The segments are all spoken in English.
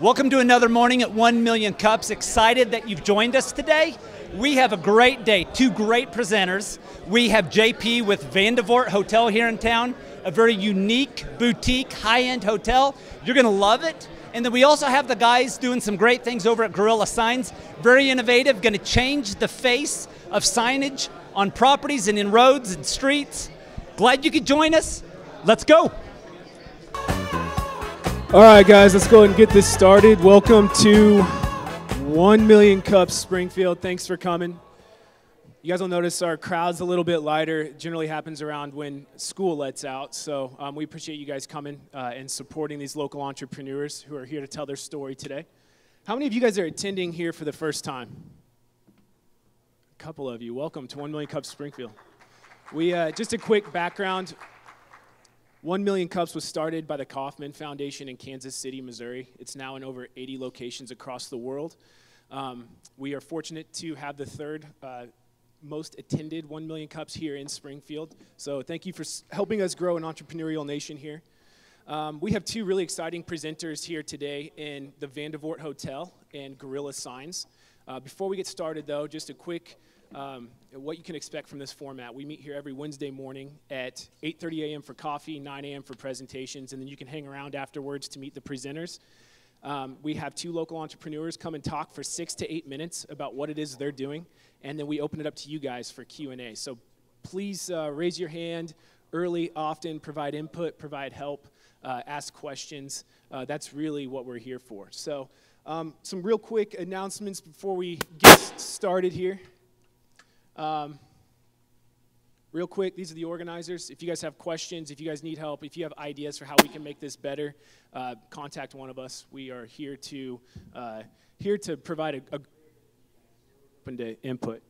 Welcome to another morning at 1 Million Cups. Excited that you've joined us today. We have a great day, two great presenters. We have JP with Vandivort Hotel here in town, a very unique, boutique, high-end hotel. You're gonna love it. And then we also have the guys doing some great things over at Guerrilla Signs. Very innovative, gonna change the face of signage on properties and in roads and streets. Glad you could join us. Let's go. All right, guys, let's go ahead and get this started. Welcome to 1 Million Cups Springfield. Thanks for coming. You guys will notice our crowd's a little bit lighter. It generally happens around when school lets out. So we appreciate you guys coming and supporting these local entrepreneurs who are here to tell their story today. How many of you guys are attending here for the first time? A couple of you. Welcome to 1 Million Cups Springfield. Just a quick background. 1 Million Cups was started by the Kauffman Foundation in Kansas City, Missouri. It's now in over 80 locations across the world. We are fortunate to have the third most attended 1 Million Cups here in Springfield. So thank you for helping us grow an entrepreneurial nation here. We have two really exciting presenters here today in the Vandivort Hotel and Guerrilla Signs. Before we get started, though, just a quick what you can expect from this format. We meet here every Wednesday morning at 8:30 a.m. for coffee, 9 a.m. for presentations, and then you can hang around afterwards to meet the presenters. We have two local entrepreneurs come and talk for 6 to 8 minutes about what it is they're doing, and then we open it up to you guys for Q&A. So please raise your hand early, often, provide input, provide help, ask questions. That's really what we're here for. So some real quick announcements before we get started here. Real quick, these are the organizers. If you guys have questions, if you guys need help, if you have ideas for how we can make this better, contact one of us. We are here to provide a open to input.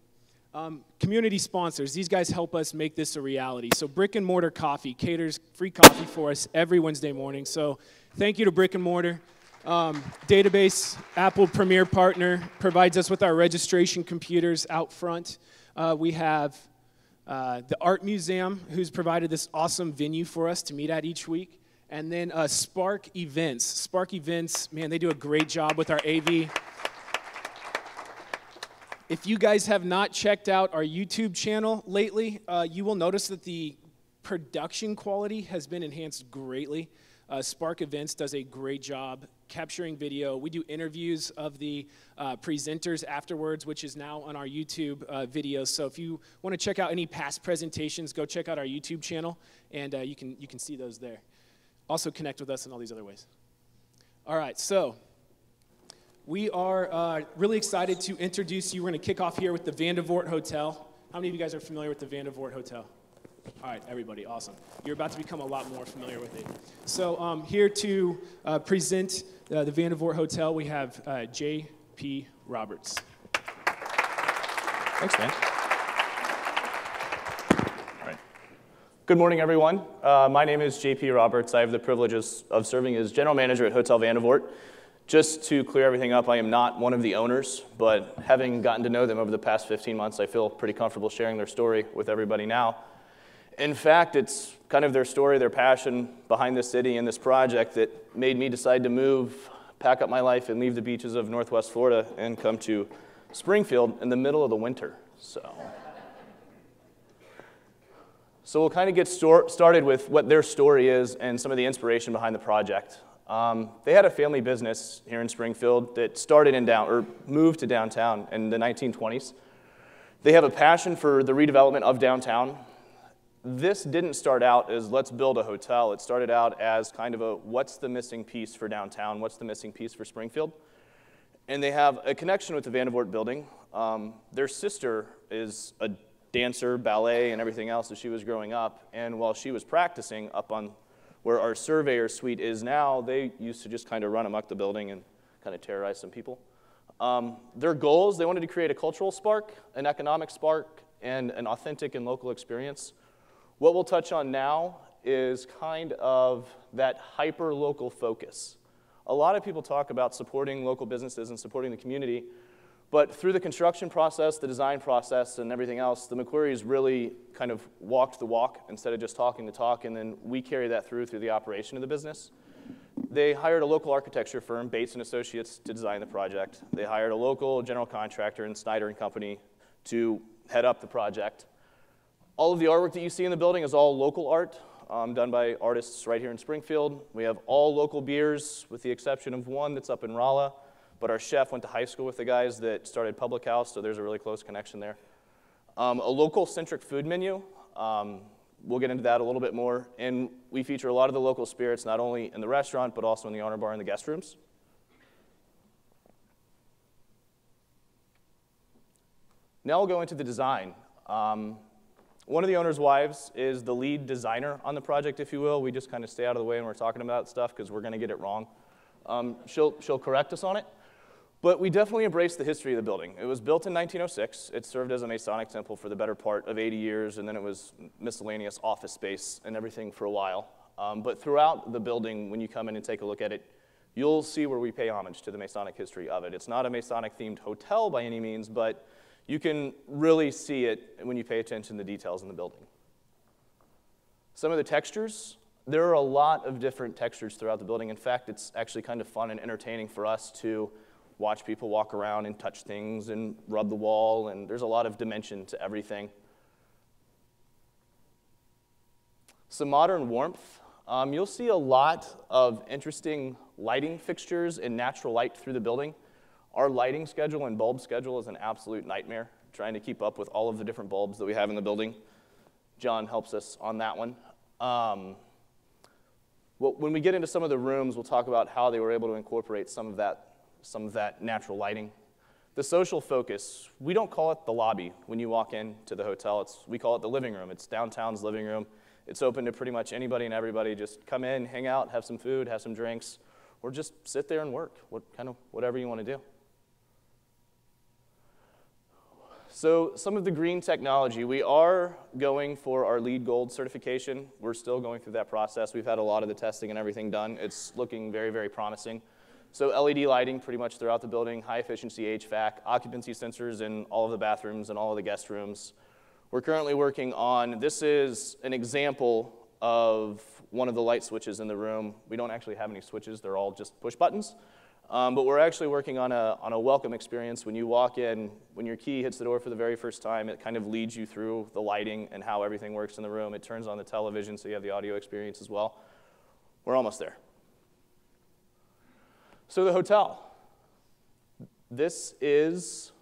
Community sponsors. These guys help us make this a reality. So Brick and Mortar Coffee caters free coffee for us every Wednesday morning. So thank you to Brick and Mortar. Database, Apple Premier Partner, provides us with our registration computers out front. We have the Art Museum, who's provided this awesome venue for us to meet at each week. And then Spark Events. Spark Events, man, they do a great job with our AV. If you guys have not checked out our YouTube channel lately, you will notice that the production quality has been enhanced greatly. Spark Events does a great job capturing video. We do interviews of the presenters afterwards, which is now on our YouTube videos. So if you want to check out any past presentations, go check out our YouTube channel, and you can see those there. Also connect with us in all these other ways. All right, so we are really excited to introduce you. We're going to kick off here with the Vandivort Hotel. How many of you guys are familiar with the Vandivort Hotel? All right, everybody, awesome. You're about to become a lot more familiar with it. So here to present the Vandivort Hotel, we have J.P. Roberts. Thanks, man. All right. Good morning, everyone. My name is J.P. Roberts. I have the privilege of serving as general manager at Hotel Vandivort. Just to clear everything up, I am not one of the owners, but having gotten to know them over the past 15 months, I feel pretty comfortable sharing their story with everybody now. In fact, it's kind of their story, their passion behind this city and this project that made me decide to move, pack up my life, and leave the beaches of Northwest Florida and come to Springfield in the middle of the winter. So we'll kind of get started with what their story is and some of the inspiration behind the project. They had a family business here in Springfield that started moved to downtown in the 1920s. They have a passion for the redevelopment of downtown. This didn't start out as let's build a hotel. It started out as kind of a what's the missing piece for downtown, what's the missing piece for Springfield? And they have a connection with the Vandivort building. Their sister is a dancer, ballet, and everything else as she was growing up. And while she was practicing up on where our surveyor suite is now, they used to just kind of run amok the building and kind of terrorize some people. Their goals, they wanted to create a cultural spark, an economic spark, and an authentic and local experience. What we'll touch on now is kind of that hyper-local focus. A lot of people talk about supporting local businesses and supporting the community, but through the construction process, the design process, and everything else, the McQuarries really kind of walked the walk instead of just talking the talk, and then we carry that through the operation of the business. They hired a local architecture firm, Bates and Associates, to design the project. They hired a local general contractor in Snyder and Company to head up the project. All of the artwork that you see in the building is all local art, done by artists right here in Springfield. We have all local beers, with the exception of one that's up in Rolla, but our chef went to high school with the guys that started Public House, so there's a really close connection there. A local-centric food menu. We'll get into that a little bit more. And we feature a lot of the local spirits, not only in the restaurant, but also in the honor bar and the guest rooms. Now we'll go into the design. One of the owner's wives is the lead designer on the project, if you will. We just kind of stay out of the way when we're talking about stuff because we're going to get it wrong. She'll correct us on it. But we definitely embrace the history of the building. It was built in 1906. It served as a Masonic temple for the better part of 80 years, and then it was miscellaneous office space and everything for a while. But throughout the building, when you come in and take a look at it, you'll see where we pay homage to the Masonic history of it. It's not a Masonic-themed hotel by any means, but you can really see it when you pay attention to the details in the building. Some of the textures, there are a lot of different textures throughout the building. In fact, it's actually kind of fun and entertaining for us to watch people walk around and touch things and rub the wall, and there's a lot of dimension to everything. Some modern warmth. You'll see a lot of interesting lighting fixtures and natural light through the building. Our lighting schedule and bulb schedule is an absolute nightmare, trying to keep up with all of the different bulbs that we have in the building. John helps us on that one. When we get into some of the rooms, we'll talk about how they were able to incorporate some of that natural lighting. The social focus, we don't call it the lobby when you walk into the hotel. We call it the living room. It's downtown's living room. It's open to pretty much anybody and everybody. Just come in, hang out, have some food, have some drinks, or just sit there and work, whatever you want to do. So some of the green technology, we are going for our LEED Gold certification. We're still going through that process. We've had a lot of the testing and everything done. It's looking very, very promising. So LED lighting pretty much throughout the building, high efficiency HVAC, occupancy sensors in all of the bathrooms and all of the guest rooms. We're currently working on, this is an example of one of the light switches in the room. We don't actually have any switches, they're all just push buttons. But we're actually working on a welcome experience. When you walk in, when your key hits the door for the very first time, it kind of leads you through the lighting and how everything works in the room. It turns on the television so you have the audio experience as well. We're almost there. So the hotel, this is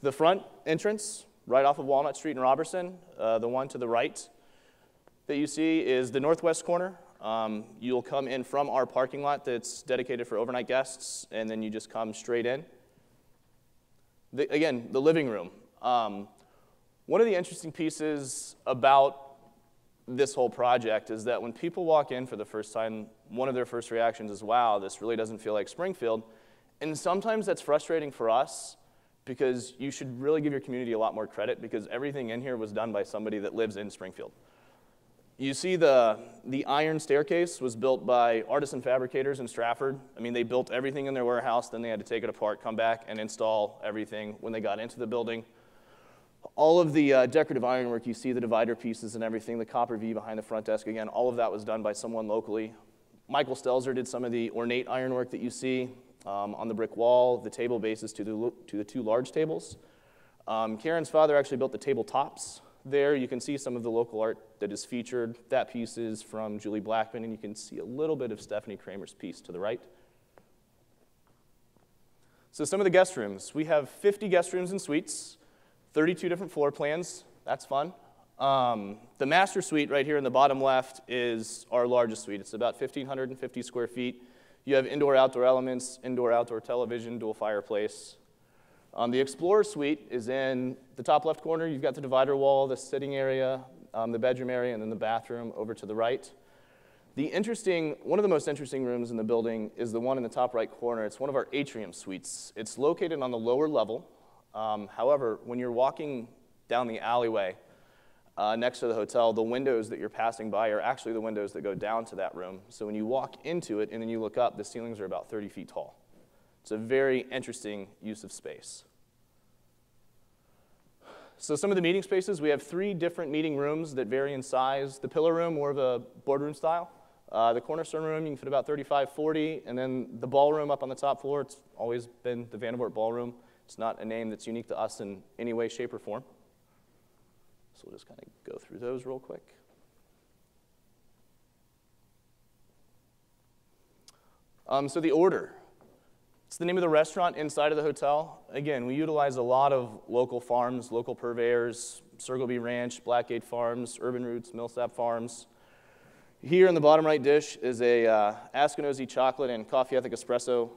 the front entrance right off of Walnut Street in Robertson. The one to the right that you see is the northwest corner. You'll come in from our parking lot that's dedicated for overnight guests, and then you just come straight in. Again, the living room. One of the interesting pieces about this whole project is that when people walk in for the first time, one of their first reactions is, wow, this really doesn't feel like Springfield. And sometimes that's frustrating for us because you should really give your community a lot more credit because everything in here was done by somebody that lives in Springfield. You see the iron staircase was built by artisan fabricators in Stratford. I mean, they built everything in their warehouse, then they had to take it apart, come back, and install everything when they got into the building. All of the decorative ironwork, you see the divider pieces and everything, the copper V behind the front desk, again, all of that was done by someone locally. Michael Stelzer did some of the ornate ironwork that you see on the brick wall, the table bases to the two large tables. Karen's father actually built the tabletops there. You can see some of the local art that is featured. That piece is from Julie Blackman, and you can see a little bit of Stephanie Kramer's piece to the right. So some of the guest rooms. We have 50 guest rooms and suites. 32 different floor plans, that's fun. The master suite right here in the bottom left is our largest suite. It's about 1,550 square feet. You have indoor-outdoor elements, indoor-outdoor television, dual fireplace. The Explorer suite is in the top left corner. You've got the divider wall, the sitting area, the bedroom area, and then the bathroom over to the right. One of the most interesting rooms in the building is the one in the top right corner. It's one of our atrium suites. It's located on the lower level. However, when you're walking down the alleyway next to the hotel, the windows that you're passing by are actually the windows that go down to that room. So when you walk into it and then you look up, the ceilings are about 30 feet tall. It's a very interesting use of space. So some of the meeting spaces, we have 3 different meeting rooms that vary in size. The pillar room, more of a boardroom style. The cornerstone room, you can fit about 35, 40, and then the ballroom up on the top floor, it's always been the Vandivort Ballroom. It's not a name that's unique to us in any way, shape, or form. So we'll just kind of go through those real quick. So the Order. It's the name of the restaurant inside of the hotel. Again, we utilize a lot of local farms, local purveyors, Circle B Ranch, Blackgate Farms, Urban Roots, Millsap Farms. Here in the bottom right dish is a Askinosie chocolate and coffee ethic espresso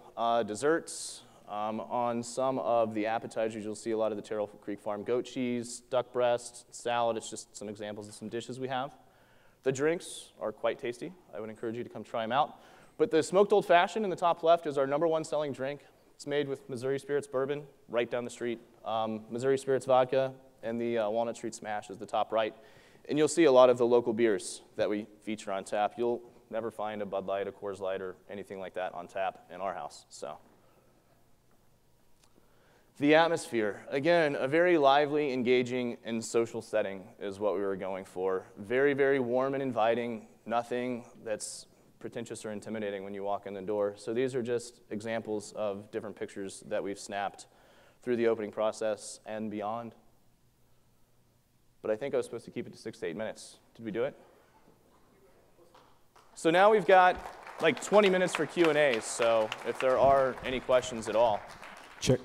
desserts. On some of the appetizers, you'll see a lot of the Terrell Creek Farm goat cheese, duck breast, salad. It's just some examples of some dishes we have. The drinks are quite tasty. I would encourage you to come try them out. But the smoked old fashioned in the top left is our #1 selling drink. It's made with Missouri Spirits bourbon right down the street. Missouri Spirits vodka and the Walnut Street Smash is the top right. And you'll see a lot of the local beers that we feature on tap. You'll never find a Bud Light, a Coors Light, or anything like that on tap in our house. So, the atmosphere. Again, a very lively, engaging, and social setting is what we were going for. Very, very warm and inviting. Nothing that's pretentious or intimidating when you walk in the door. So these are just examples of different pictures that we've snapped through the opening process and beyond. But I think I was supposed to keep it to 6 to 8 minutes. Did we do it? So now we've got like 20 minutes for Q&As, so if there are any questions at all. Check.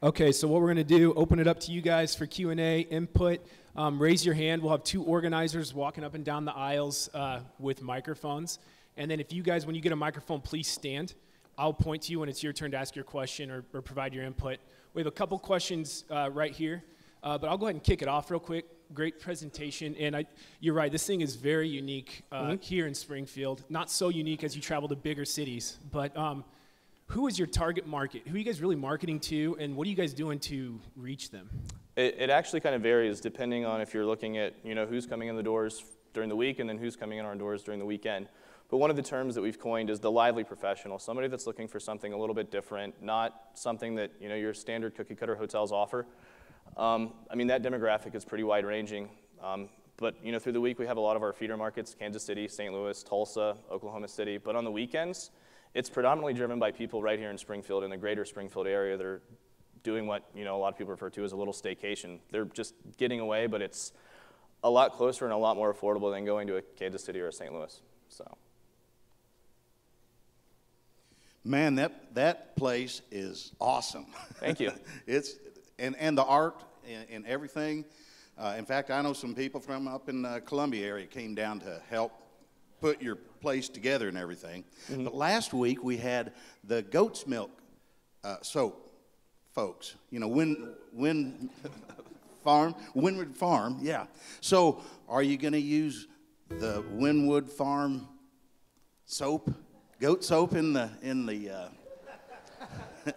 Okay, so what we're going to do, open it up to you guys for Q&A, input. Raise your hand. We'll have 2 organizers walking up and down the aisles with microphones. And then if you guys, when you get a microphone, please stand. I'll point to you when it's your turn to ask your question or provide your input. We have a couple questions right here, but I'll go ahead and kick it off real quick. Great presentation, and you're right, this thing is very unique here in Springfield. Not so unique as you travel to bigger cities, but who is your target market? Who are you guys really marketing to, and what are you guys doing to reach them? It actually kind of varies depending on if you're looking at who's coming in the doors during the week and then who's coming in our doors during the weekend. But one of the terms that we've coined is the lively professional, somebody that's looking for something a little bit different, not something that your standard cookie-cutter hotels offer. I mean, that demographic is pretty wide-ranging. But through the week we have a lot of our feeder markets: Kansas City, St. Louis, Tulsa, Oklahoma City. But on the weekends, it's predominantly driven by people right here in Springfield, in the greater Springfield area. They're doing what a lot of people refer to as a little staycation. They're just getting away, but it's a lot closer and a lot more affordable than going to a Kansas City or a St. Louis. So. Man, that place is awesome. Thank you. And the art and everything. In fact, I know some people from up in the Columbia area came down to help put your place together and everything. Mm-hmm. But last week we had the goat's milk soap folks. Windward Farm, yeah. So are you going to use the Windward Farm soap? Goat soap in the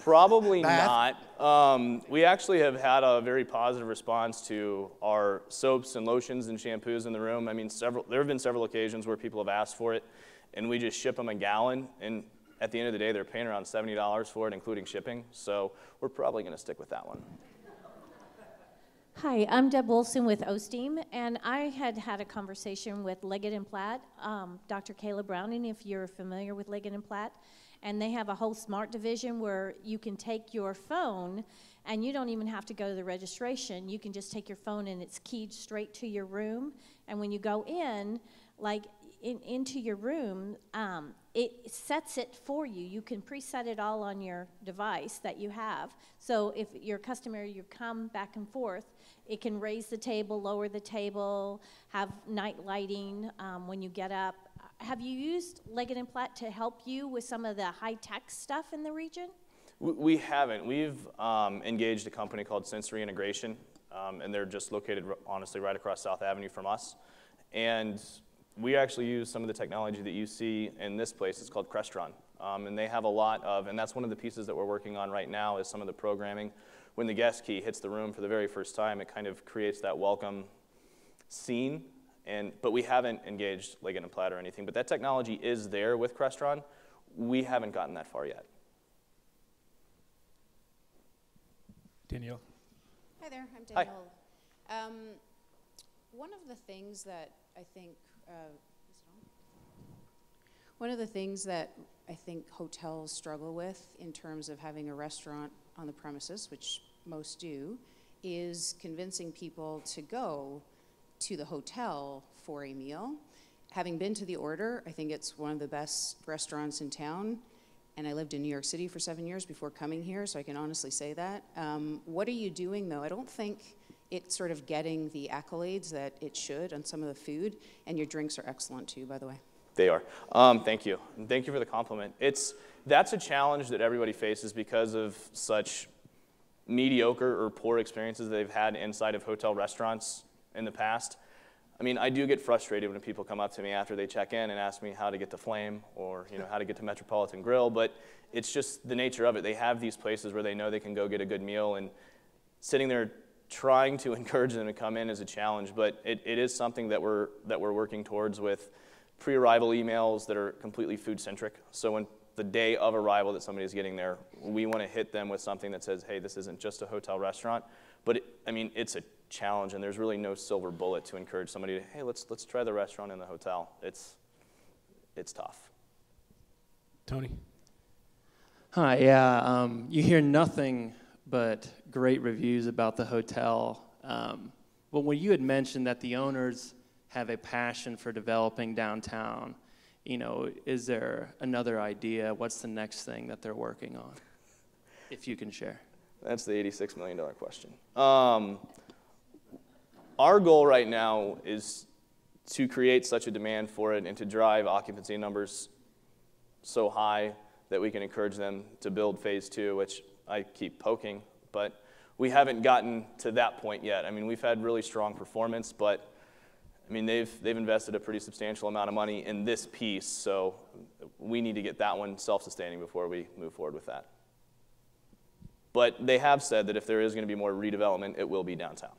Probably bath? not. We actually have had a very positive response to our soaps and lotions and shampoos in the room. I mean, there have been several occasions where people have asked for it, and we just ship them a gallon, and at the end of the day, they're paying around $70 for it, including shipping. So we're probably going to stick with that one. Hi, I'm Deb Wilson with Osteam, and I had a conversation with Leggett & Platt, Dr. Kayla Browning, if you're familiar with Leggett & Platt, and they have a whole smart division where you can take your phone, and you don't even have to go to the registration. You can just take your phone, and it's keyed straight to your room, and when you go in, into your room, it sets it for you. You can preset it all on your device that you have. So if you're a customer, you come back and forth, it can raise the table, lower the table, have night lighting when you get up. Have you used Leggett & Platt to help you with some of the high-tech stuff in the region? We haven't. We've engaged a company called Sensory Integration, and they're just located, honestly, right across South Avenue from us. And we actually use some of the technology that you see in this place. It's called Crestron. And they have a lot of, and that's one of the pieces that we're working on right now is some of the programming. When the guest key hits the room for the very first time, it kind of creates that welcome scene. But we haven't engaged Leggett & Platt or anything. But that technology is there with Crestron. We haven't gotten that far yet. Danielle. Hi there, I'm Danielle. Hi. One of the things that I think, is it on? One of the things that I think hotels struggle with in terms of having a restaurant on the premises, which most do, is convincing people to go to the hotel for a meal. Having been to the Order, I think it's one of the best restaurants in town, and I lived in New York City for 7 years before coming here, so I can honestly say that. What are you doing, though? I don't think it's sort of getting the accolades that it should on some of the food, and your drinks are excellent too, by the way. They are. Thank you. And thank you for the compliment. That's a challenge that everybody faces because of such mediocre or poor experiences they've had inside of hotel restaurants in the past. I mean, I do get frustrated when people come up to me after they check in and ask me how to get to Flame or how to get to Metropolitan Grill, but it's just the nature of it. They have these places where they know they can go get a good meal, and sitting there trying to encourage them to come in is a challenge, but it is something that we're working towards with pre-arrival emails that are completely food-centric. So when the day of arrival that somebody's getting there, we want to hit them with something that says, hey, this isn't just a hotel restaurant, but it's a challenge, and there's really no silver bullet to encourage somebody to, hey, let's try the restaurant in the hotel. It's tough. Tony? Hi, yeah, you hear nothing but great reviews about the hotel. But when you had mentioned that the owners have a passion for developing downtown, is there another idea? What's the next thing that they're working on, if you can share? That's the $86 million question. Our goal right now is to create such a demand for it and to drive occupancy numbers so high that we can encourage them to build phase 2, which I keep poking, but we haven't gotten to that point yet. I mean, we've had really strong performance, but I mean, they've invested a pretty substantial amount of money in this piece, so we need to get that one self-sustaining before we move forward with that. But they have said that if there is going to be more redevelopment, it will be downtown.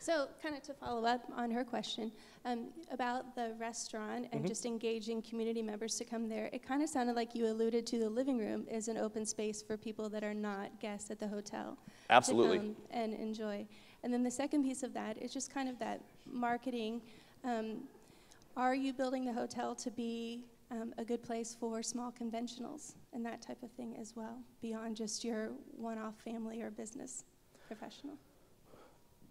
So kind of to follow up on her question about the restaurant and just engaging community members to come there, it kind of sounded like you alluded to the living room as an open space for people that are not guests at the hotel. Absolutely. To come and enjoy. And then the second piece of that is just kind of that marketing. Are you building the hotel to be a good place for small conventionals and that type of thing as well, beyond just your one-off family or business professional?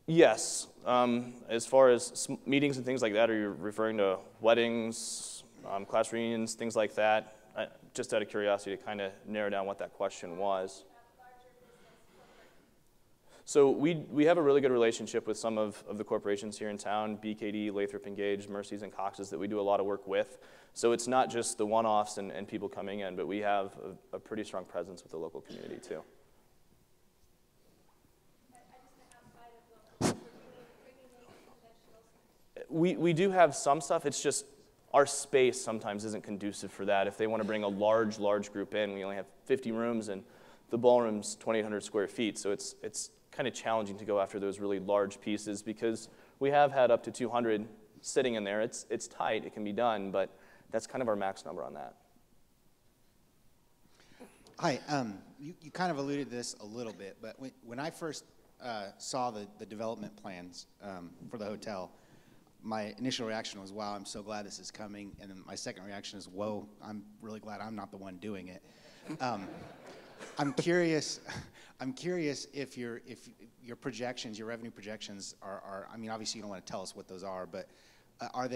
Yes. As far as meetings and things like that, are you referring to weddings, class reunions, things like that? Just out of curiosity to kind of narrow down what that question was. So we have a really good relationship with some of the corporations here in town, BKD, Lathrop Engage, Mercy's, and Cox's, that we do a lot of work with. So it's not just the one-offs and people coming in, but we have a pretty strong presence with the local community too. We do have some stuff. It's just our space sometimes isn't conducive for that. If they want to bring a large group in, we only have 50 rooms, and the ballroom's 2,800 square feet. So it's kind of challenging to go after those really large pieces because we have had up to 200 sitting in there. It's tight. It can be done, but that's kind of our max number on that. Hi. You kind of alluded to this a little bit, but when I first saw the development plans for the hotel, my initial reaction was, wow, I'm so glad this is coming. And then my second reaction is, whoa, I'm really glad I'm not the one doing it. I'm curious if your projections, your revenue projections are, I mean, obviously you don't want to tell us what those are, but are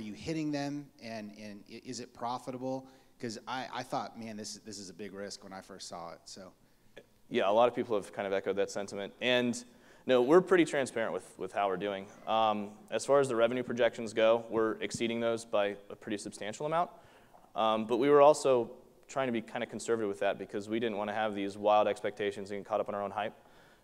you hitting them, and is it profitable? Because I thought, man, this is a big risk when I first saw it. So. Yeah, a lot of people have kind of echoed that sentiment. And no, we're pretty transparent with how we're doing. As far as the revenue projections go, we're exceeding those by a pretty substantial amount. But we were also trying to be kind of conservative with that because we didn't want to have these wild expectations and get caught up on our own hype.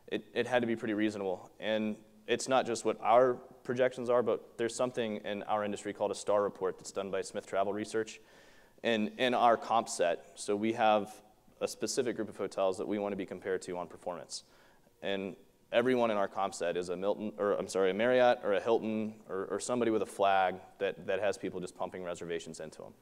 It had to be pretty reasonable. And it's not just what our projections are, but there's something in our industry called a STAR report that's done by Smith Travel Research. And in our comp set, so we have a specific group of hotels that we want to be compared to on performance. And everyone in our comp set is a Marriott or a Hilton or somebody with a flag that has people just pumping reservations into them.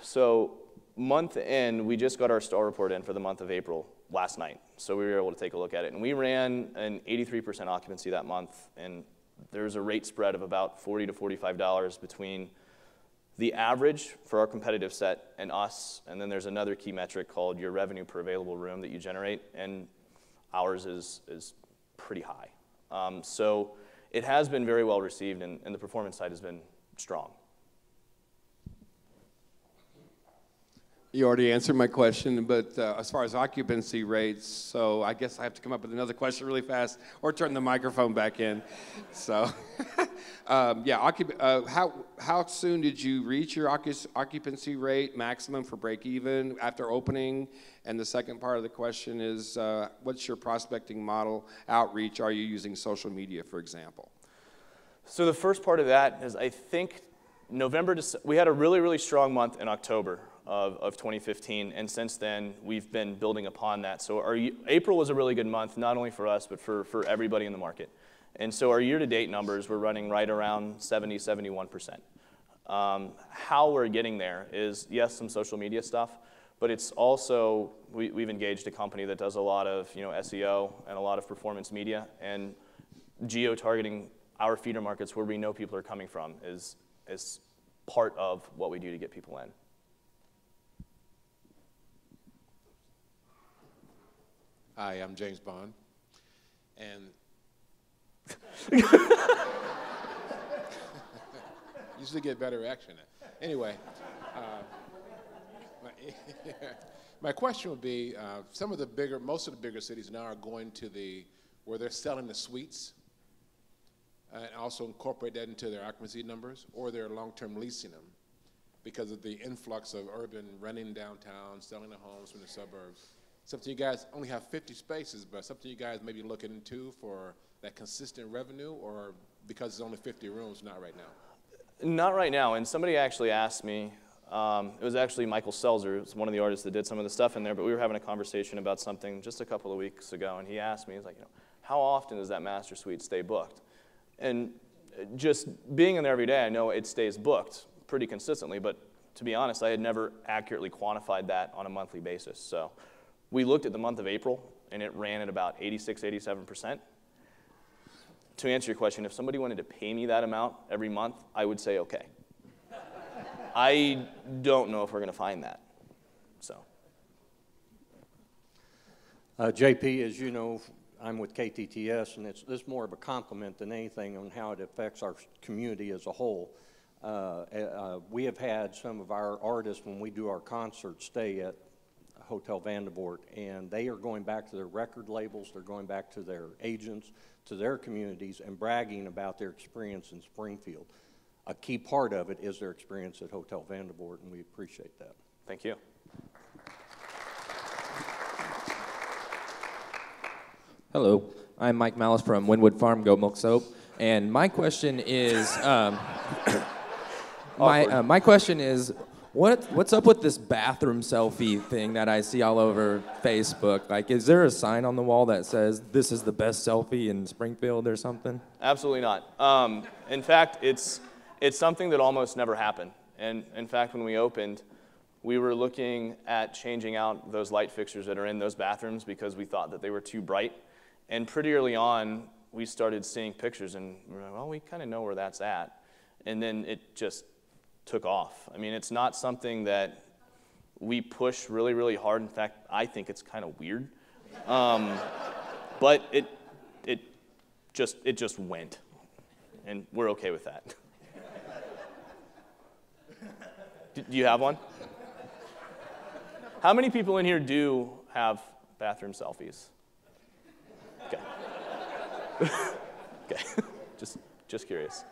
So month end, we just got our STAR report in for the month of April last night. So we were able to take a look at it. And we ran an 83% occupancy that month. And there's a rate spread of about $40 to $45 between the average for our competitive set and us, and then there's another key metric called your revenue per available room that you generate, and ours is pretty high. So it has been very well received, and the performance side has been strong. You already answered my question, but as far as occupancy rates, so I guess I have to come up with another question really fast or turn the microphone back in. So, how soon did you reach your occupancy rate maximum for break even after opening? And the second part of the question is, what's your prospecting model outreach? Are you using social media, for example? So the first part of that is, I think we had a really, really strong month in October of 2015, and since then we've been building upon that. So April was a really good month, not only for us, but for everybody in the market. And so our year-to-date numbers, we're running right around 70, 71%. How we're getting there is, yes, some social media stuff, but it's also, we've engaged a company that does a lot of SEO and a lot of performance media, and geo-targeting our feeder markets where we know people are coming from is part of what we do to get people in. Hi, I'm James Bond, and usually get better reaction. Anyway, my question would be: most of the bigger cities now are going to where they're selling the suites, and also incorporate that into their occupancy numbers, or they're long-term leasing them because of the influx of urban renting downtown, selling the homes from the suburbs. Something you guys only have 50 spaces, but something you guys maybe looking into for that consistent revenue, or because it's only 50 rooms, not right now? Not right now, and somebody actually asked me, it was actually Michael Selzer, who's one of the artists that did some of the stuff in there, but we were having a conversation about something just a couple of weeks ago, and he asked me, he's like, how often does that master suite stay booked? And just being in there every day, I know it stays booked pretty consistently, but to be honest, I had never accurately quantified that on a monthly basis. So we looked at the month of April, and it ran at about 86, 87%. To answer your question, if somebody wanted to pay me that amount every month, I would say okay. I don't know if we're going to find that. So, JP, as you know, I'm with KTTS, and this is more of a compliment than anything on how it affects our community as a whole. We have had some of our artists, when we do our concerts, stay at Hotel Vandivort, and they are going back to their record labels, they're going back to their agents, to their communities, and bragging about their experience in Springfield. A key part of it is their experience at Hotel Vandivort, and we appreciate that. Thank you. Hello, I'm Mike Malice from Wynwood Farm Go Milk Soap, and my question is, my question is, what's up with this bathroom selfie thing that I see all over Facebook? Like, is there a sign on the wall that says this is the best selfie in Springfield or something? Absolutely not. In fact, it's something that almost never happened. And in fact, when we opened, we were looking at changing out those light fixtures that are in those bathrooms because we thought that they were too bright. And pretty early on, we started seeing pictures, and we're like, well, we kind of know where that's at. And then it just took off. I mean, it's not something that we push really, really hard. In fact, I think it's kind of weird. But it just went, and we're okay with that. Do you have one? How many people in here do have bathroom selfies? Okay. Okay. Just curious.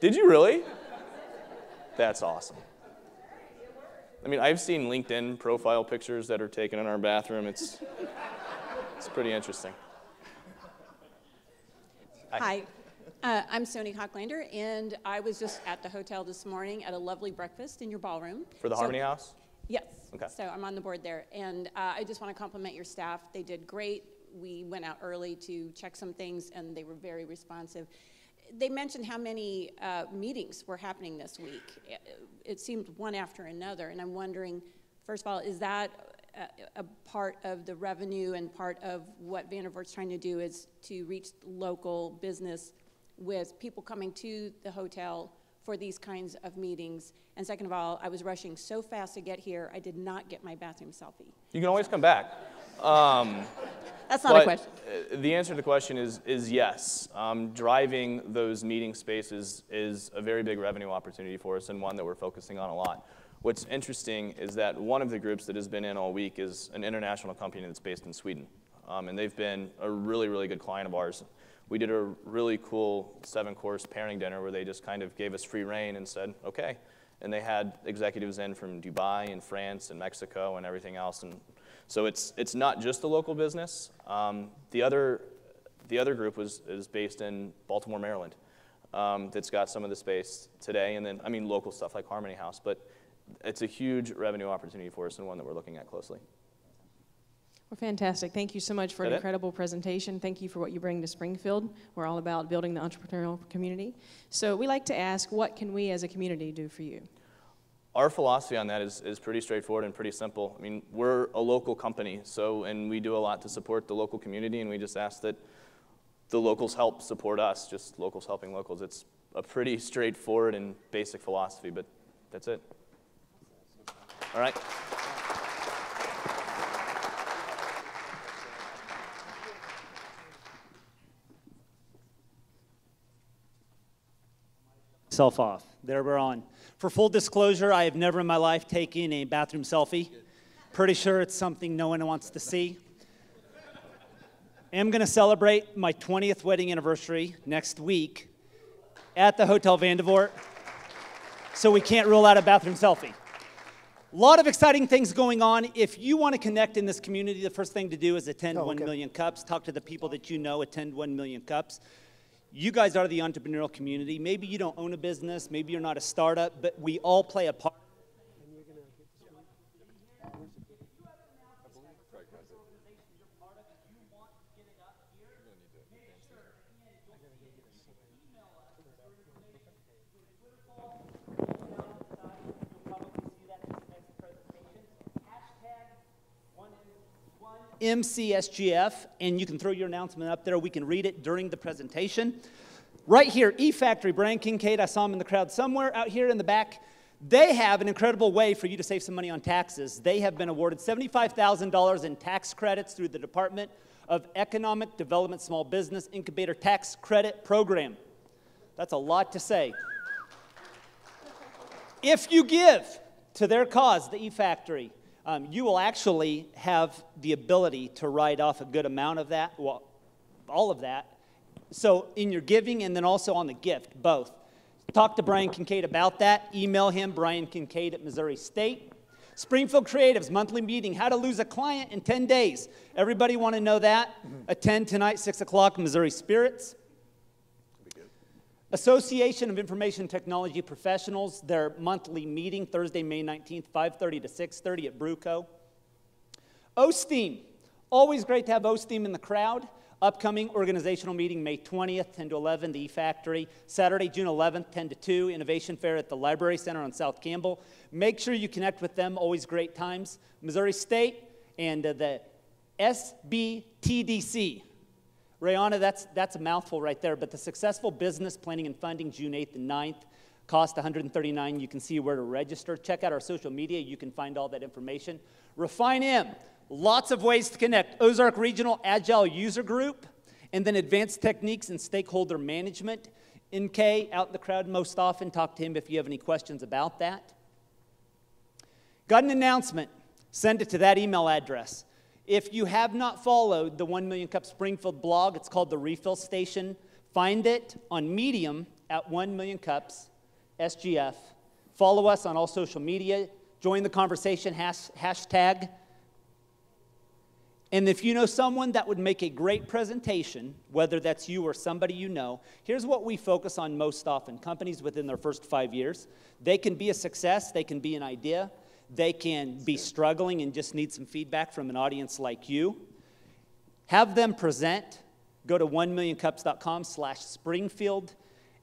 Did you really? That's awesome. I mean, I've seen LinkedIn profile pictures that are taken in our bathroom. It's pretty interesting. Hi. I'm Sony Hocklander, and I was just at the hotel this morning at a lovely breakfast in your ballroom. For the Harmony House? Yes. Okay. So I'm on the board there, and I just want to compliment your staff. They did great. We went out early to check some things, and they were very responsive. They mentioned how many meetings were happening this week. It seemed one after another, and I'm wondering, first of all, is that a part of the revenue and part of what Vandivort's trying to do is to reach local business with people coming to the hotel for these kinds of meetings. And second of all, I was rushing so fast to get here, I did not get my bathroom selfie. You can always come back. That's not a question. The answer to the question is yes. Driving those meeting spaces is a very big revenue opportunity for us and one that we're focusing on a lot. What's interesting is that one of the groups that has been in all week is an international company that's based in Sweden. And they've been a really, really good client of ours. We did a really cool 7-course pairing dinner where they just kind of gave us free reign and said, okay. And they had executives in from Dubai and France and Mexico and everything else. And so it's not just a local business. The other group is based in Baltimore, Maryland. That's got some of the space today. And then, I mean, local stuff like Harmony House. But it's a huge revenue opportunity for us and one that we're looking at closely. Well, fantastic. Thank you so much for an incredible presentation. Thank you for what you bring to Springfield. We're all about building the entrepreneurial community. So we like to ask, what can we as a community do for you? Our philosophy on that is pretty straightforward and pretty simple. I mean, we're a local company, and we do a lot to support the local community, and we just ask that the locals help support us, just locals helping locals. It's a pretty straightforward and basic philosophy, but that's it. All right. Self off. There we're on. For full disclosure, I have never in my life taken a bathroom selfie. Pretty sure it's something no one wants to see. I'm going to celebrate my 20th wedding anniversary next week at the Hotel Vandivort, so we can't rule out a bathroom selfie. A lot of exciting things going on. If you want to connect in this community, the first thing to do is attend 1 Million Cups. Talk to the people that you know, attend 1 Million Cups. You guys are the entrepreneurial community. Maybe you don't own a business, maybe you're not a startup, but we all play a part. MCSGF, and you can throw your announcement up there. We can read it during the presentation. Right here, eFactory, Brian Kincaid, I saw him in the crowd somewhere out here in the back. They have an incredible way for you to save some money on taxes. They have been awarded $75,000 in tax credits through the Department of Economic Development Small Business Incubator Tax Credit Program. That's a lot to say. If you give to their cause, the eFactory, you will actually have the ability to write off a good amount of that, well, all of that. So in your giving and then also on the gift, both. Talk to Brian Kincaid about that. Email him, Brian Kincaid at Missouri State. Springfield Creatives monthly meeting, how to lose a client in 10 days. Everybody want to know that? Attend tonight, 6 o'clock, Missouri Spirits. Association of Information Technology Professionals, their monthly meeting, Thursday, May 19th, 5:30 to 6:30 at Brewco. OSTEAM, always great to have OSTEAM in the crowd. Upcoming organizational meeting, May 20th, 10 to 11, the eFactory. Saturday, June 11th, 10 to 2, Innovation Fair at the Library Center on South Campbell. Make sure you connect with them, always great times. Missouri State and the SBTDC. Rayana, that's a mouthful right there, but the Successful Business Planning and Funding, June 8th and 9th, cost $139. You can see where to register. Check out our social media. You can find all that information. Refine M, lots of ways to connect. Ozark Regional Agile User Group, and then Advanced Techniques and Stakeholder Management. NK, out in the crowd most often. Talk to him if you have any questions about that. Got an announcement. Send it to that email address. If you have not followed the 1 Million Cup Springfield blog, it's called The Refill Station. Find it on Medium at 1 Million Cups, SGF. Follow us on all social media. Join the conversation, hashtag. And if you know someone that would make a great presentation, whether that's you or somebody you know, here's what we focus on most often. Companies within their first 5 years, they can be a success, they can be an idea, they can be struggling and just need some feedback from an audience like you. Have them present. Go to 1millioncups.com/Springfield.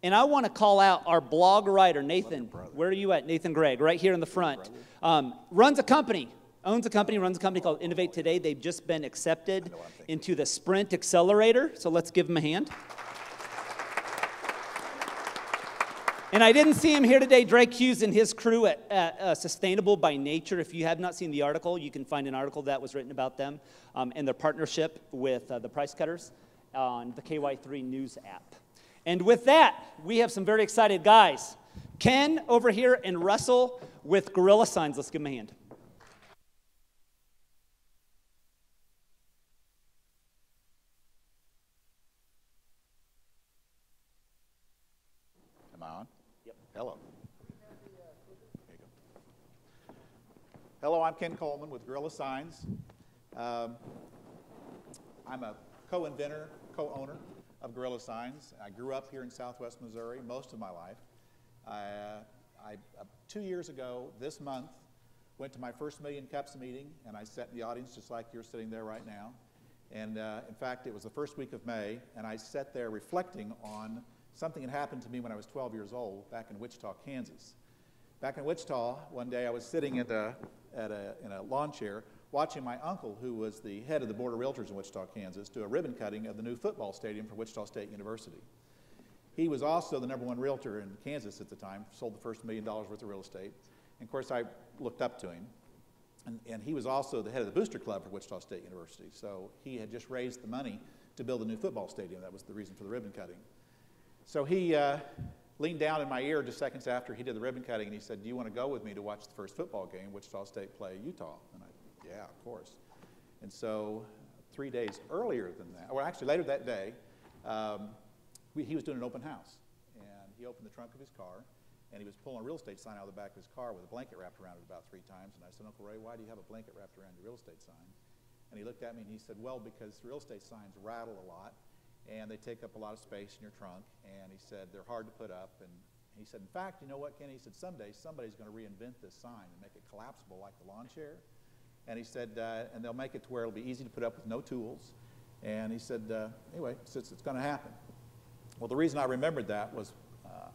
And I want to call out our blog writer, Nathan. Where are you at? Nathan Gregg, right here in the front. Runs a company, runs a company called Innovate Today. They've just been accepted into the Sprint Accelerator. So let's give them a hand. And I didn't see him here today. Drake Hughes and his crew at Sustainable by Nature. If you have not seen the article, you can find an article that was written about them and their partnership with the Price Cutters on the KY3 News app. And with that, we have some very excited guys. Ken over here and Russell with Guerrilla signs. Let's give them a hand. Am I on? Yep. Hello. There you go. Hello, I'm Ken Coleman with Guerrilla Signs. I'm a co-inventor, co-owner of Guerrilla Signs. I grew up here in Southwest Missouri most of my life. I 2 years ago, this month, went to my first Million Cups meeting, and I sat in the audience just like you're sitting there right now. And in fact, it was the first week of May, and I sat there reflecting on something that happened to me when I was 12 years old back in Wichita, Kansas. Back in Wichita, one day I was sitting in a lawn chair watching my uncle, who was the head of the Board of Realtors in Wichita, Kansas, do a ribbon cutting of the new football stadium for Wichita State University. He was also the #1 realtor in Kansas at the time, sold the first $1 million worth of real estate. And of course, I looked up to him. And he was also the head of the booster club for Wichita State University. So he had just raised the money to build a new football stadium. That was the reason for the ribbon cutting. So he leaned down in my ear just seconds after he did the ribbon cutting, and he said, "Do you want to go with me to watch the first football game, Wichita State play Utah?" And yeah, of course. And so 3 days earlier than that, or actually later that day, he was doing an open house. And he opened the trunk of his car, and he was pulling a real estate sign out of the back of his car with a blanket wrapped around it about 3 times. And I said, "Uncle Ray, why do you have a blanket wrapped around your real estate sign?" And he looked at me and he said, "Well, because real estate signs rattle a lot, and they take up a lot of space in your trunk." And he said, "They're hard to put up." And he said, "In fact, you know what, Kenny?" He said, "Someday somebody's going to reinvent this sign and make it collapsible like the lawn chair." And he said, "And they'll make it to where it'll be easy to put up with no tools." And he said, "Anyway, it's going to happen." Well, the reason I remembered that was a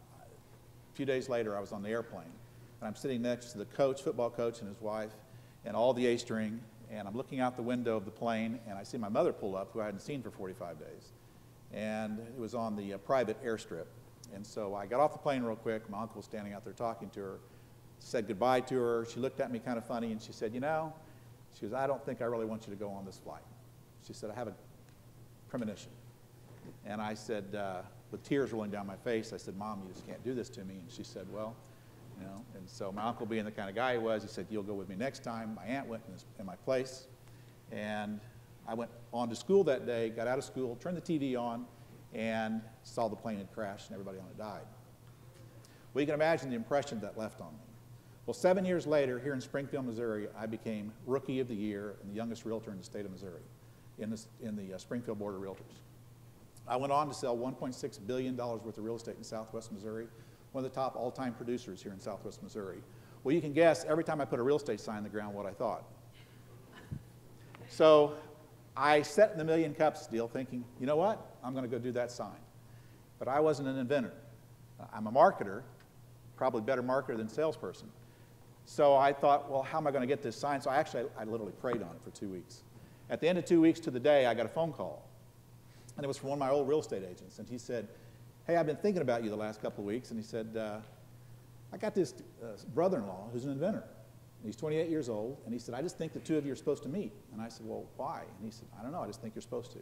few days later I was on the airplane, and I'm sitting next to the coach, football coach, and his wife, and all the A-string, and I'm looking out the window of the plane, and I see my mother pull up, who I hadn't seen for 45 days. And it was on the private airstrip. And so I got off the plane real quick. My uncle was standing out there talking to her, said goodbye to her. She looked at me kind of funny, and she said, "You know," she goes, "I don't think I really want you to go on this flight." She said, "I have a premonition." And I said, with tears rolling down my face, I said, "Mom, you just can't do this to me." And she said, "Well, you know." And so my uncle, being the kind of guy he was, he said, "You'll go with me next time." My aunt went in my place, and I went on to school that day, got out of school, turned the TV on, and saw the plane had crashed and everybody on it died. Well, you can imagine the impression that left on me. Well, 7 years later, here in Springfield, Missouri, I became Rookie of the Year and the youngest realtor in the state of Missouri in the Springfield Board of Realtors. I went on to sell $1.6 billion worth of real estate in Southwest Missouri, one of the top all-time producers here in Southwest Missouri. Well, you can guess every time I put a real estate sign in the ground what I thought. So I set in the Million Cups deal thinking, you know what, I'm going to go do that sign. But I wasn't an inventor. I'm a marketer, probably better marketer than salesperson. So I thought, well, how am I going to get this sign? So I literally prayed on it for 2 weeks. At the end of 2 weeks to the day, I got a phone call. And it was from one of my old real estate agents. And he said, "Hey, I've been thinking about you the last couple of weeks." And he said, "I got this brother-in-law who's an inventor. He's 28 years old." And he said, "I just think the two of you are supposed to meet." And I said, "Well, why?" And he said, "I don't know. I just think you're supposed to."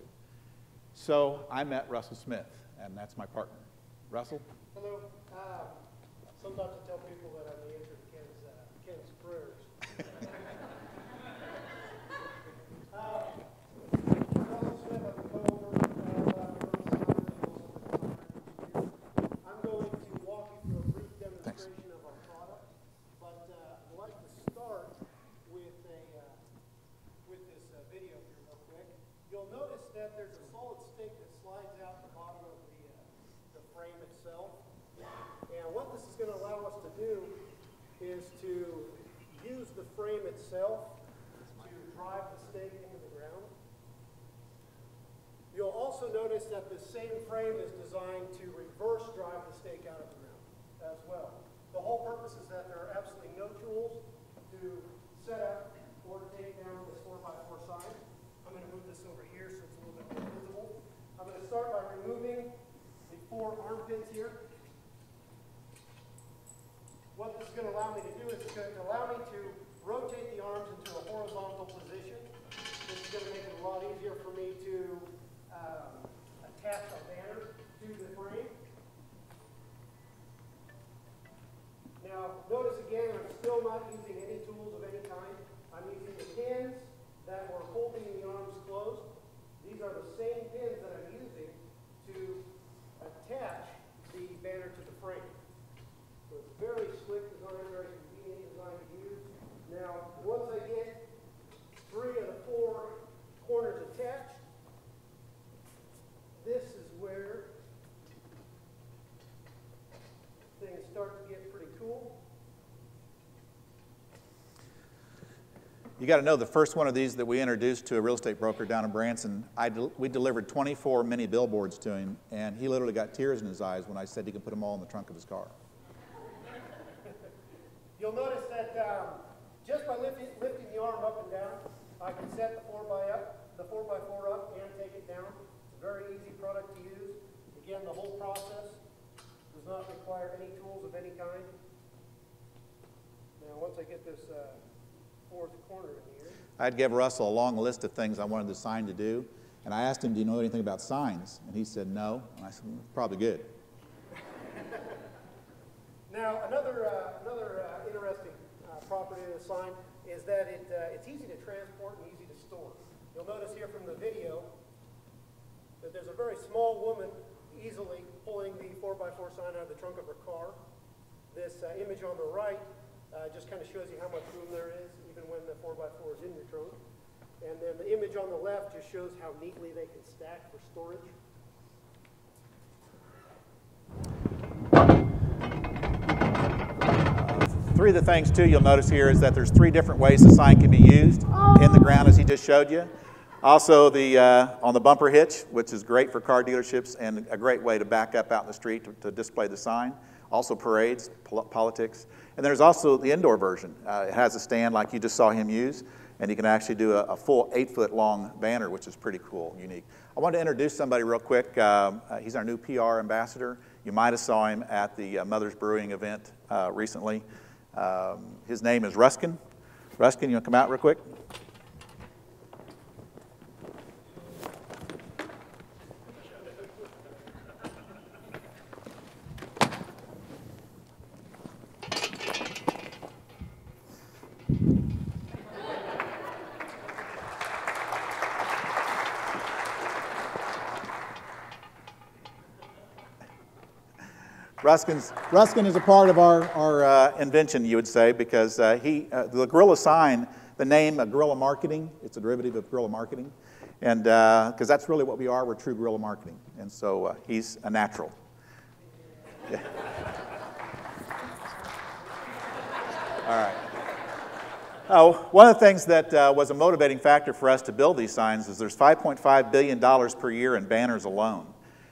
So I met Russell Smith, and that's my partner. Russell? Hello. Sometimes I tell people that I'm the answer to Ken's prayers. Russell Smith, I'm the co-owner of I'm going to walk you through a brief demonstration of our product, but I'd like to start with this video here real quick. You'll notice that there's a solid stake that slides out the bottom of the frame itself. And what this is going to allow us to do is to use the frame itself to drive the stake into the ground. You'll also notice that the same frame is designed to reverse drive the stake out of the ground as well. The whole purpose is that there are absolutely no tools to set up or to take down this 4x4 sign. I'm going to move this over here so it's a little bit more visible. I'm going to start by removing the 4 arm pins here. allow me to do is it's going to allow me to rotate the arms into a horizontal position. This is going to make it a lot easier for me to attach a banner to the frame. Now, notice again, I'm still not using any tools of any kind. I'm using the pins that were holding the arms closed. These are the same pins that I'm using to attach the banner to the frame. So it's very slick design, very convenient design to use. Now, once I get 3 of the 4 corners attached, this is where things start to get pretty cool. You got to know the first one of these that we introduced to a real estate broker down in Branson, we delivered 24 mini billboards to him, and he literally got tears in his eyes when I said he could put them all in the trunk of his car. You'll notice that just by lifting the arm up and down, I can set the 4x4 up and take it down. It's a very easy product to use. Again, the whole process does not require any tools of any kind. Now, once I get this 4th corner in here. I'd give Russell a long list of things I wanted the sign to do, and I asked him, do you know anything about signs? And he said, no. And I said, well, probably good. Now, another interesting property of the sign is that it's easy to transport and easy to store. You'll notice here from the video that there's a very small woman easily pulling the 4x4 sign out of the trunk of her car. This image on the right just kind of shows you how much room there is, even when the 4x4 is in your trunk. And then the image on the left just shows how neatly they can stack for storage. Three of the things, too, you'll notice here is that there's 3 different ways the sign can be used in the ground, as he just showed you. Also, on the bumper hitch, which is great for car dealerships and a great way to back up out in the street to display the sign. Also parades, politics. And there's also the indoor version. It has a stand like you just saw him use, and you can actually do a full 8-foot-long banner, which is pretty cool, unique. I wanted to introduce somebody real quick. He's our new PR ambassador. You might have saw him at the Mother's Brewing event recently. His name is Ruskin. Ruskin, you want to come out real quick? Ruskin is a part of our invention, you would say, because the Guerrilla sign, the name Guerrilla Marketing, it's a derivative of Guerrilla Marketing, and because that's really what we are, we're true guerrilla marketing, and so he's a natural. Yeah. All right. One of the things that was a motivating factor for us to build these signs is there's $5.5 billion per year in banners alone.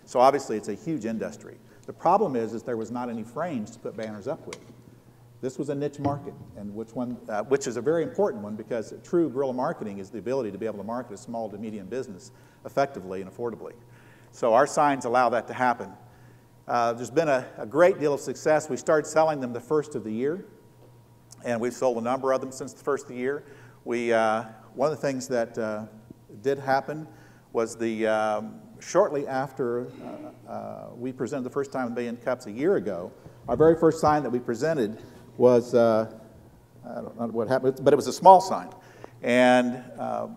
So obviously it's a huge industry. The problem is there was not any frames to put banners up with. This was a niche market, and which is a very important one, because true guerrilla marketing is the ability to be able to market a small to medium business effectively and affordably. So our signs allow that to happen. There's been a great deal of success. We started selling them the first of the year, and we've sold a number of them since the first of the year. One of the things that did happen was shortly after we presented the first time a million cups a year ago, our very first sign that we presented was, I don't know what happened, but it was a small sign. And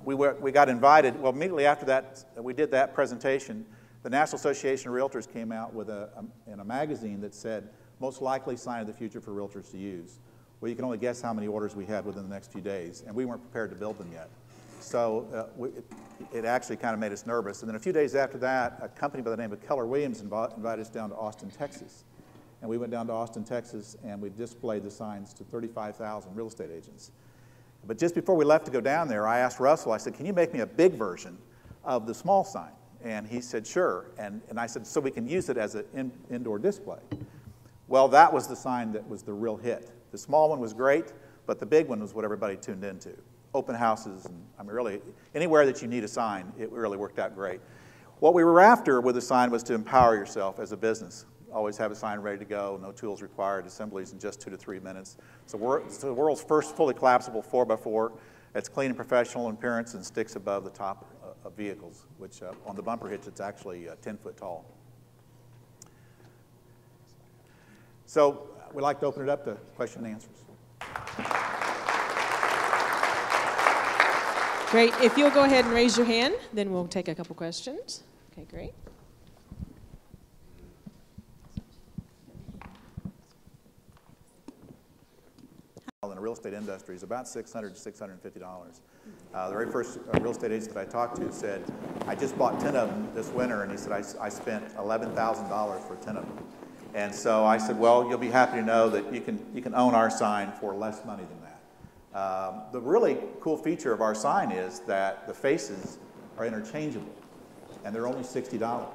we got invited, well, immediately after that, we did that presentation, the National Association of Realtors came out with in a magazine that said, most likely sign of the future for realtors to use. Well, you can only guess how many orders we had within the next few days, and we weren't prepared to build them yet. So it actually kind of made us nervous. And then a few days after that, a company by the name of Keller Williams invited us down to Austin, Texas. And we went down to Austin, Texas, and we displayed the signs to 35,000 real estate agents. But just before we left to go down there, I asked Russell, I said, can you make me a big version of the small sign? And he said, sure. And I said, so we can use it as an indoor display. Well, that was the sign that was the real hit. The small one was great, but the big one was what everybody tuned into. Open houses, and I mean, really, anywhere that you need a sign, it really worked out great. What we were after with the sign was to empower yourself as a business. always have a sign ready to go, no tools required, assemblies in just 2 to 3 minutes. It's the world's first fully collapsible 4x4. It's clean and professional in appearance and sticks above the top of vehicles, which on the bumper hitch, it's actually 10 foot tall. So we'd like to open it up to question and answers. Great. If you'll go ahead and raise your hand, then we'll take a couple questions. Okay, great. In the real estate industry is about $600 to $650. The very first real estate agent that I talked to said, I just bought 10 of them this winter, and he said, I spent $11,000 for 10 of them. And so I said, well, you'll be happy to know that you can own our sign for less money than that. The really cool feature of our sign is that the faces are interchangeable, and they're only $60.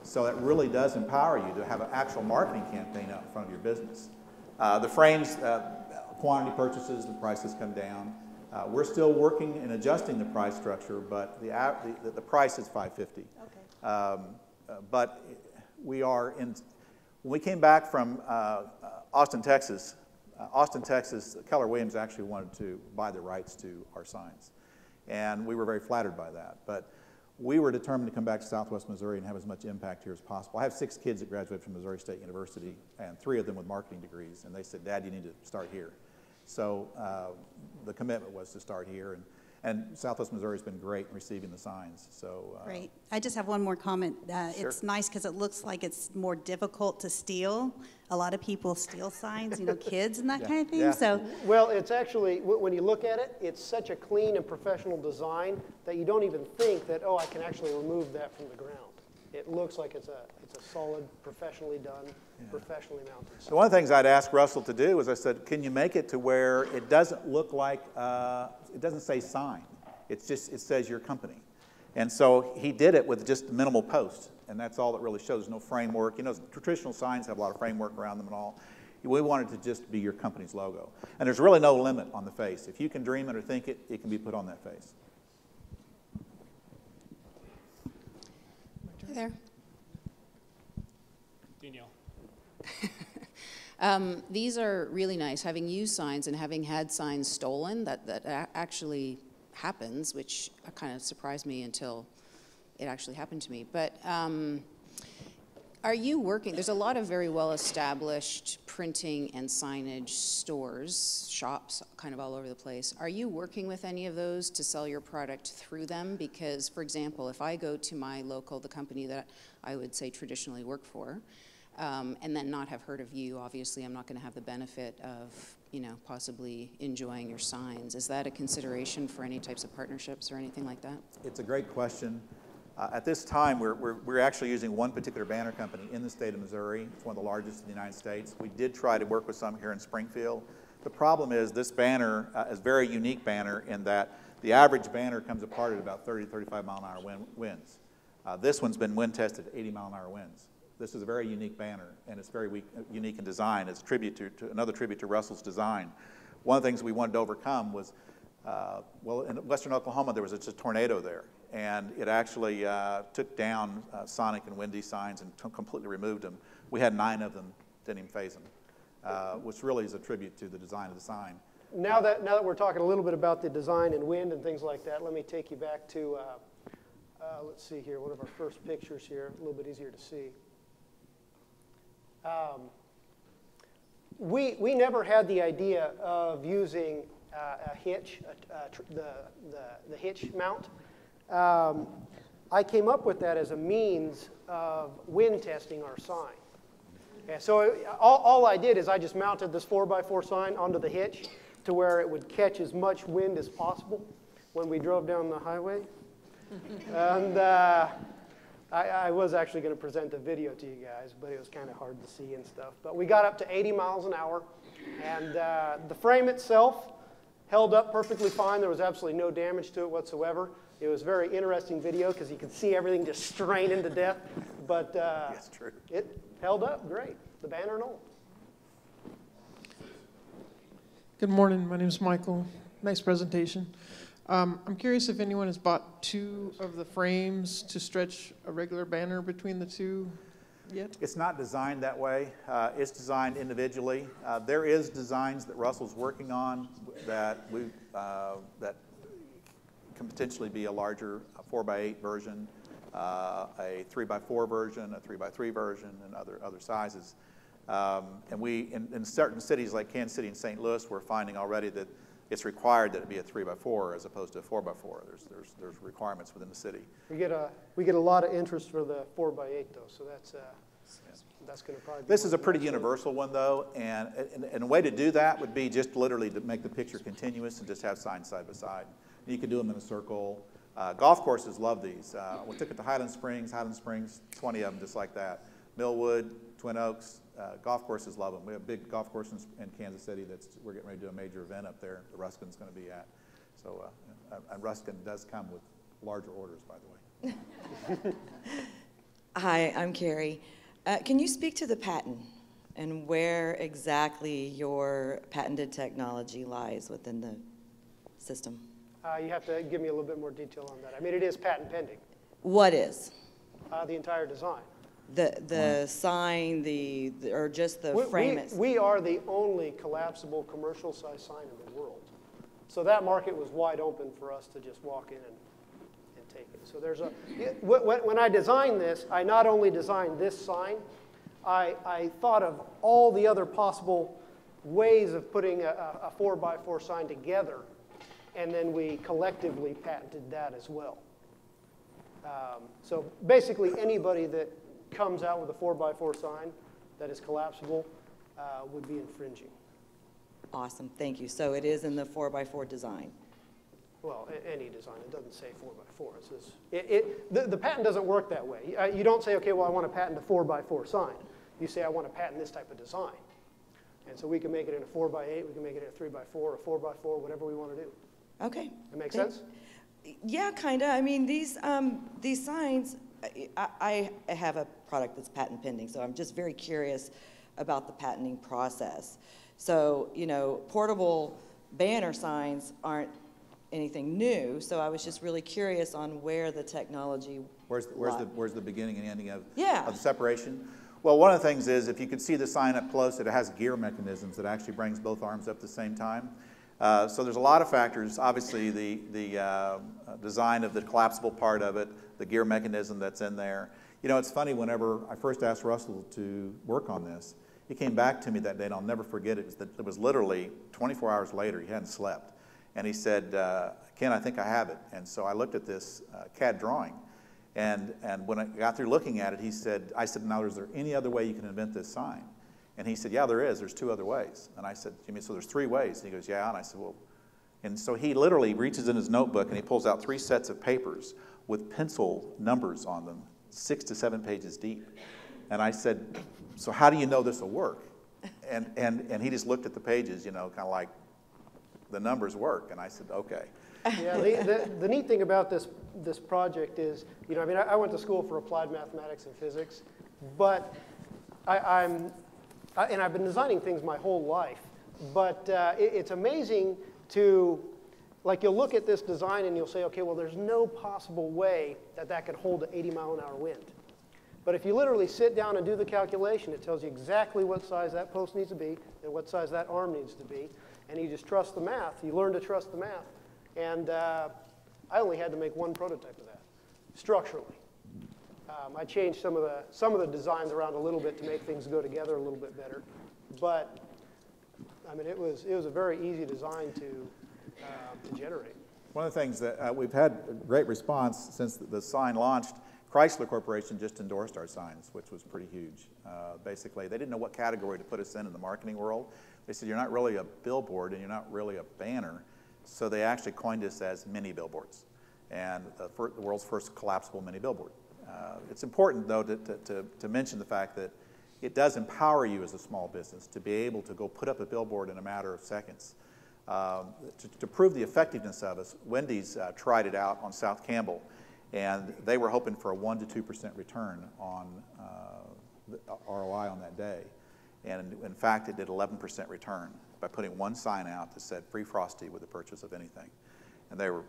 So it really does empower you to have an actual marketing campaign out in front of your business. The frames, quantity purchases, the prices come down. We're still working and adjusting the price structure, but the price is $550. Okay. But we are in. When we came back from Austin, Texas, Keller Williams actually wanted to buy the rights to our signs, and we were very flattered by that. But we were determined to come back to Southwest Missouri and have as much impact here as possible. I have 6 kids that graduated from Missouri State University, and 3 of them with marketing degrees, and they said, Dad, you need to start here. So the commitment was to start here, and Southwest Missouri has been great in receiving the signs. So Great. I just have one more comment. Sure. It's nice because it looks like it's more difficult to steal. A lot of people steal signs, kids and that kind of thing. Yeah. So, well, it's actually, when you look at it, it's such a clean and professional design that you don't even think that, oh, I can actually remove that from the ground. It looks like it's a solid, professionally done, professionally mounted sign. So one of the things I'd asked Russell to do is I said, can you make it to where it doesn't look like, it doesn't say sign. It's just, it says your company. And so he did it with just minimal posts, and that's all it really shows. There's no framework. Traditional signs have a lot of framework around them and all. We wanted to just be your company's logo. And there's really no limit on the face. If you can dream it or think it, it can be put on that face. Hi there. Danielle. These are really nice. Having used signs and having had signs stolen, that actually happens, which kind of surprised me until it actually happened to me. But are you working? There's a lot of very well-established printing and signage stores, shops, kind of all over the place. Are you working with any of those to sell your product through them? Because, for example, if I go to my local, the company that I would say traditionally work for, and then not have heard of you, obviously I'm not going to have the benefit of, possibly enjoying your signs. Is that a consideration for any types of partnerships or anything like that? It's a great question. At this time, we're actually using one particular banner company in the state of Missouri. It's one of the largest in the United States. We did try to work with some here in Springfield. The problem is this banner is a very unique banner in that the average banner comes apart at about 30 to 35 mile an hour winds. This one's been wind tested at 80 mile an hour winds. This is a very unique banner, and it's very unique in design. It's a tribute to another tribute to Russell's design. One of the things we wanted to overcome was, well, in western Oklahoma, there was just a tornado there, and it actually took down sonic and windy signs and completely removed them. We had 9 of them, didn't even phase them, which really is a tribute to the design of the sign. Now that we're talking a little bit about the design and wind and things like that, let me take you back to, let's see here, one of our first pictures here, a little bit easier to see. We never had the idea of using a hitch, the hitch mount. I came up with that as a means of wind testing our sign. Yeah, so all I did is I just mounted this 4x4 sign onto the hitch to where it would catch as much wind as possible when we drove down the highway. And I was actually going to present a video to you guys, but it was kind of hard to see and stuff. But we got up to 80 miles an hour, and the frame itself held up perfectly fine. There was absolutely no damage to it whatsoever. It was a very interesting video because you could see everything just straining to death. But That's true. It held up great, the banner and all. Good morning. My name is Michael. Nice presentation. I'm curious if anyone has bought 2 of the frames to stretch a regular banner between the 2. yet? It's not designed that way. It's designed individually. There is designs that Russell's working on that that can potentially be a larger 4x8 version, a 3x4 version, a 3x3 version, and other sizes. And we, in certain cities like Kansas City and St. Louis, we're finding already that it's required that it be a 3x4 as opposed to a 4x4. There's requirements within the city. We get a lot of interest for the 4x8 though, so that's going to probably be This is a pretty universal one though, and a way to do that would be just literally to make the picture continuous and just have signs side by side. And you could do them in a circle. Golf courses love these. We took it to Highland Springs, 20 of them just like that. Millwood, Twin Oaks, golf courses love them. We have a big golf course in Kansas City we're getting ready to do a major event up there. The Ruskin's going to be at. So, and Ruskin does come with larger orders, by the way. Hi, I'm Carrie. Can you speak to the patent and where exactly your patented technology lies within the system? You have to give me a little bit more detail on that. I mean, it is patent pending. What is? The entire design. The sign, or just the frame? We are the only collapsible commercial size sign in the world. So that market was wide open for us to just walk in and take it. So there's when I designed this, I not only designed this sign, I thought of all the other possible ways of putting a 4x4 sign together, and then we collectively patented that as well. So basically anybody that comes out with a 4x4 sign that is collapsible would be infringing. Awesome, thank you. So it is in the 4x4 design? Well, any design. It doesn't say 4x4. It says, the patent doesn't work that way. You don't say, okay, well, I want to patent a 4x4 sign. You say, I want to patent this type of design. And so we can make it in a 4x8, we can make it in a 3x4, a 4x4, whatever we want to do. Okay. That make sense? Yeah, kind of. I mean, these signs, I have a product that's patent pending, so I'm just very curious about the patenting process. So, you know, portable banner signs aren't anything new, so I was just really curious on where the technology Where's the beginning and ending of the separation? Well, one of the things is, if you can see the sign up close, it has gear mechanisms that actually brings both arms up at the same time. So there's a lot of factors. Obviously, the design of the collapsible part of it, the gear mechanism that's in there. You know, it's funny, whenever I first asked Russell to work on this, he came back to me that day, and I'll never forget it. It was literally 24 hours later. He hadn't slept. And he said, Ken, I think I have it. And so I looked at this CAD drawing. And when I got through looking at it, I said, now, is there any other way you can invent this sign? And he said, yeah, there is. There's 2 other ways. And I said, you mean, so there's 3 ways? And he goes, yeah. And I said, well, and so he literally reaches in his notebook and he pulls out 3 sets of papers with pencil numbers on them, 6 to 7 pages deep. And I said, so how do you know this will work? And he just looked at the pages, you know, kind of like, the numbers work. And I said, okay. Yeah, the neat thing about this project is, you know, I mean, I went to school for applied mathematics and physics, but and I've been designing things my whole life, but it's amazing to, like, you'll look at this design and you'll say, okay, well, there's no possible way that could hold an 80-mile-an-hour wind. But if you literally sit down and do the calculation, it tells you exactly what size that post needs to be and what size that arm needs to be, and you just trust the math. You learn to trust the math. And I only had to make 1 prototype of that, structurally. I changed some of the designs around a little bit to make things go together a little bit better. But I mean, it was a very easy design to generate. One of the things that we've had a great response since the sign launched. Chrysler Corporation just endorsed our signs, which was pretty huge. Basically, they didn't know what category to put us in the marketing world. They said, you're not really a billboard and you're not really a banner. So they actually coined us as mini billboards, and the world's first collapsible mini billboard. It's important, though, to mention the fact that it does empower you as a small business to be able to go put up a billboard in a matter of seconds. To prove the effectiveness of us, Wendy's tried it out on South Campbell, and they were hoping for a 1% to 2% return on the ROI on that day. And in fact, it did 11% return by putting 1 sign out that said free Frosty with the purchase of anything. And they were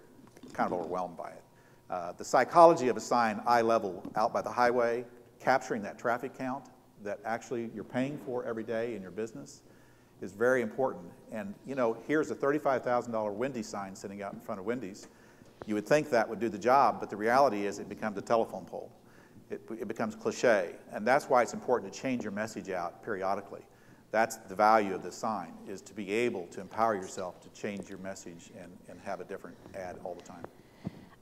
kind of overwhelmed by it. The psychology of a sign eye level out by the highway capturing that traffic count that actually you're paying for every day in your business is very important. And you know, here's a $35,000 Wendy's sign sitting out in front of Wendy's. You would think that would do the job, but the reality is it becomes a telephone pole. It becomes cliche, and that's why it's important to change your message out periodically. That's the value of the sign, is to be able to empower yourself to change your message and have a different ad all the time.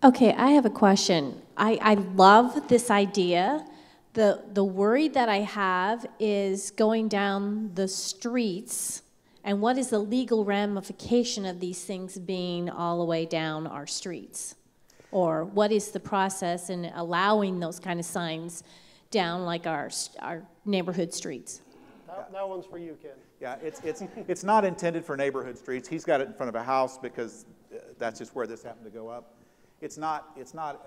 Okay, I have a question. I love this idea. The worry that I have is going down the streets, and what is the legal ramification of these things being all the way down our streets? Or what is the process in allowing those kind of signs down like our neighborhood streets? That one's for you, Ken. Yeah, it's not intended for neighborhood streets. He's got it in front of a house because that's just where this happened to go up. It's not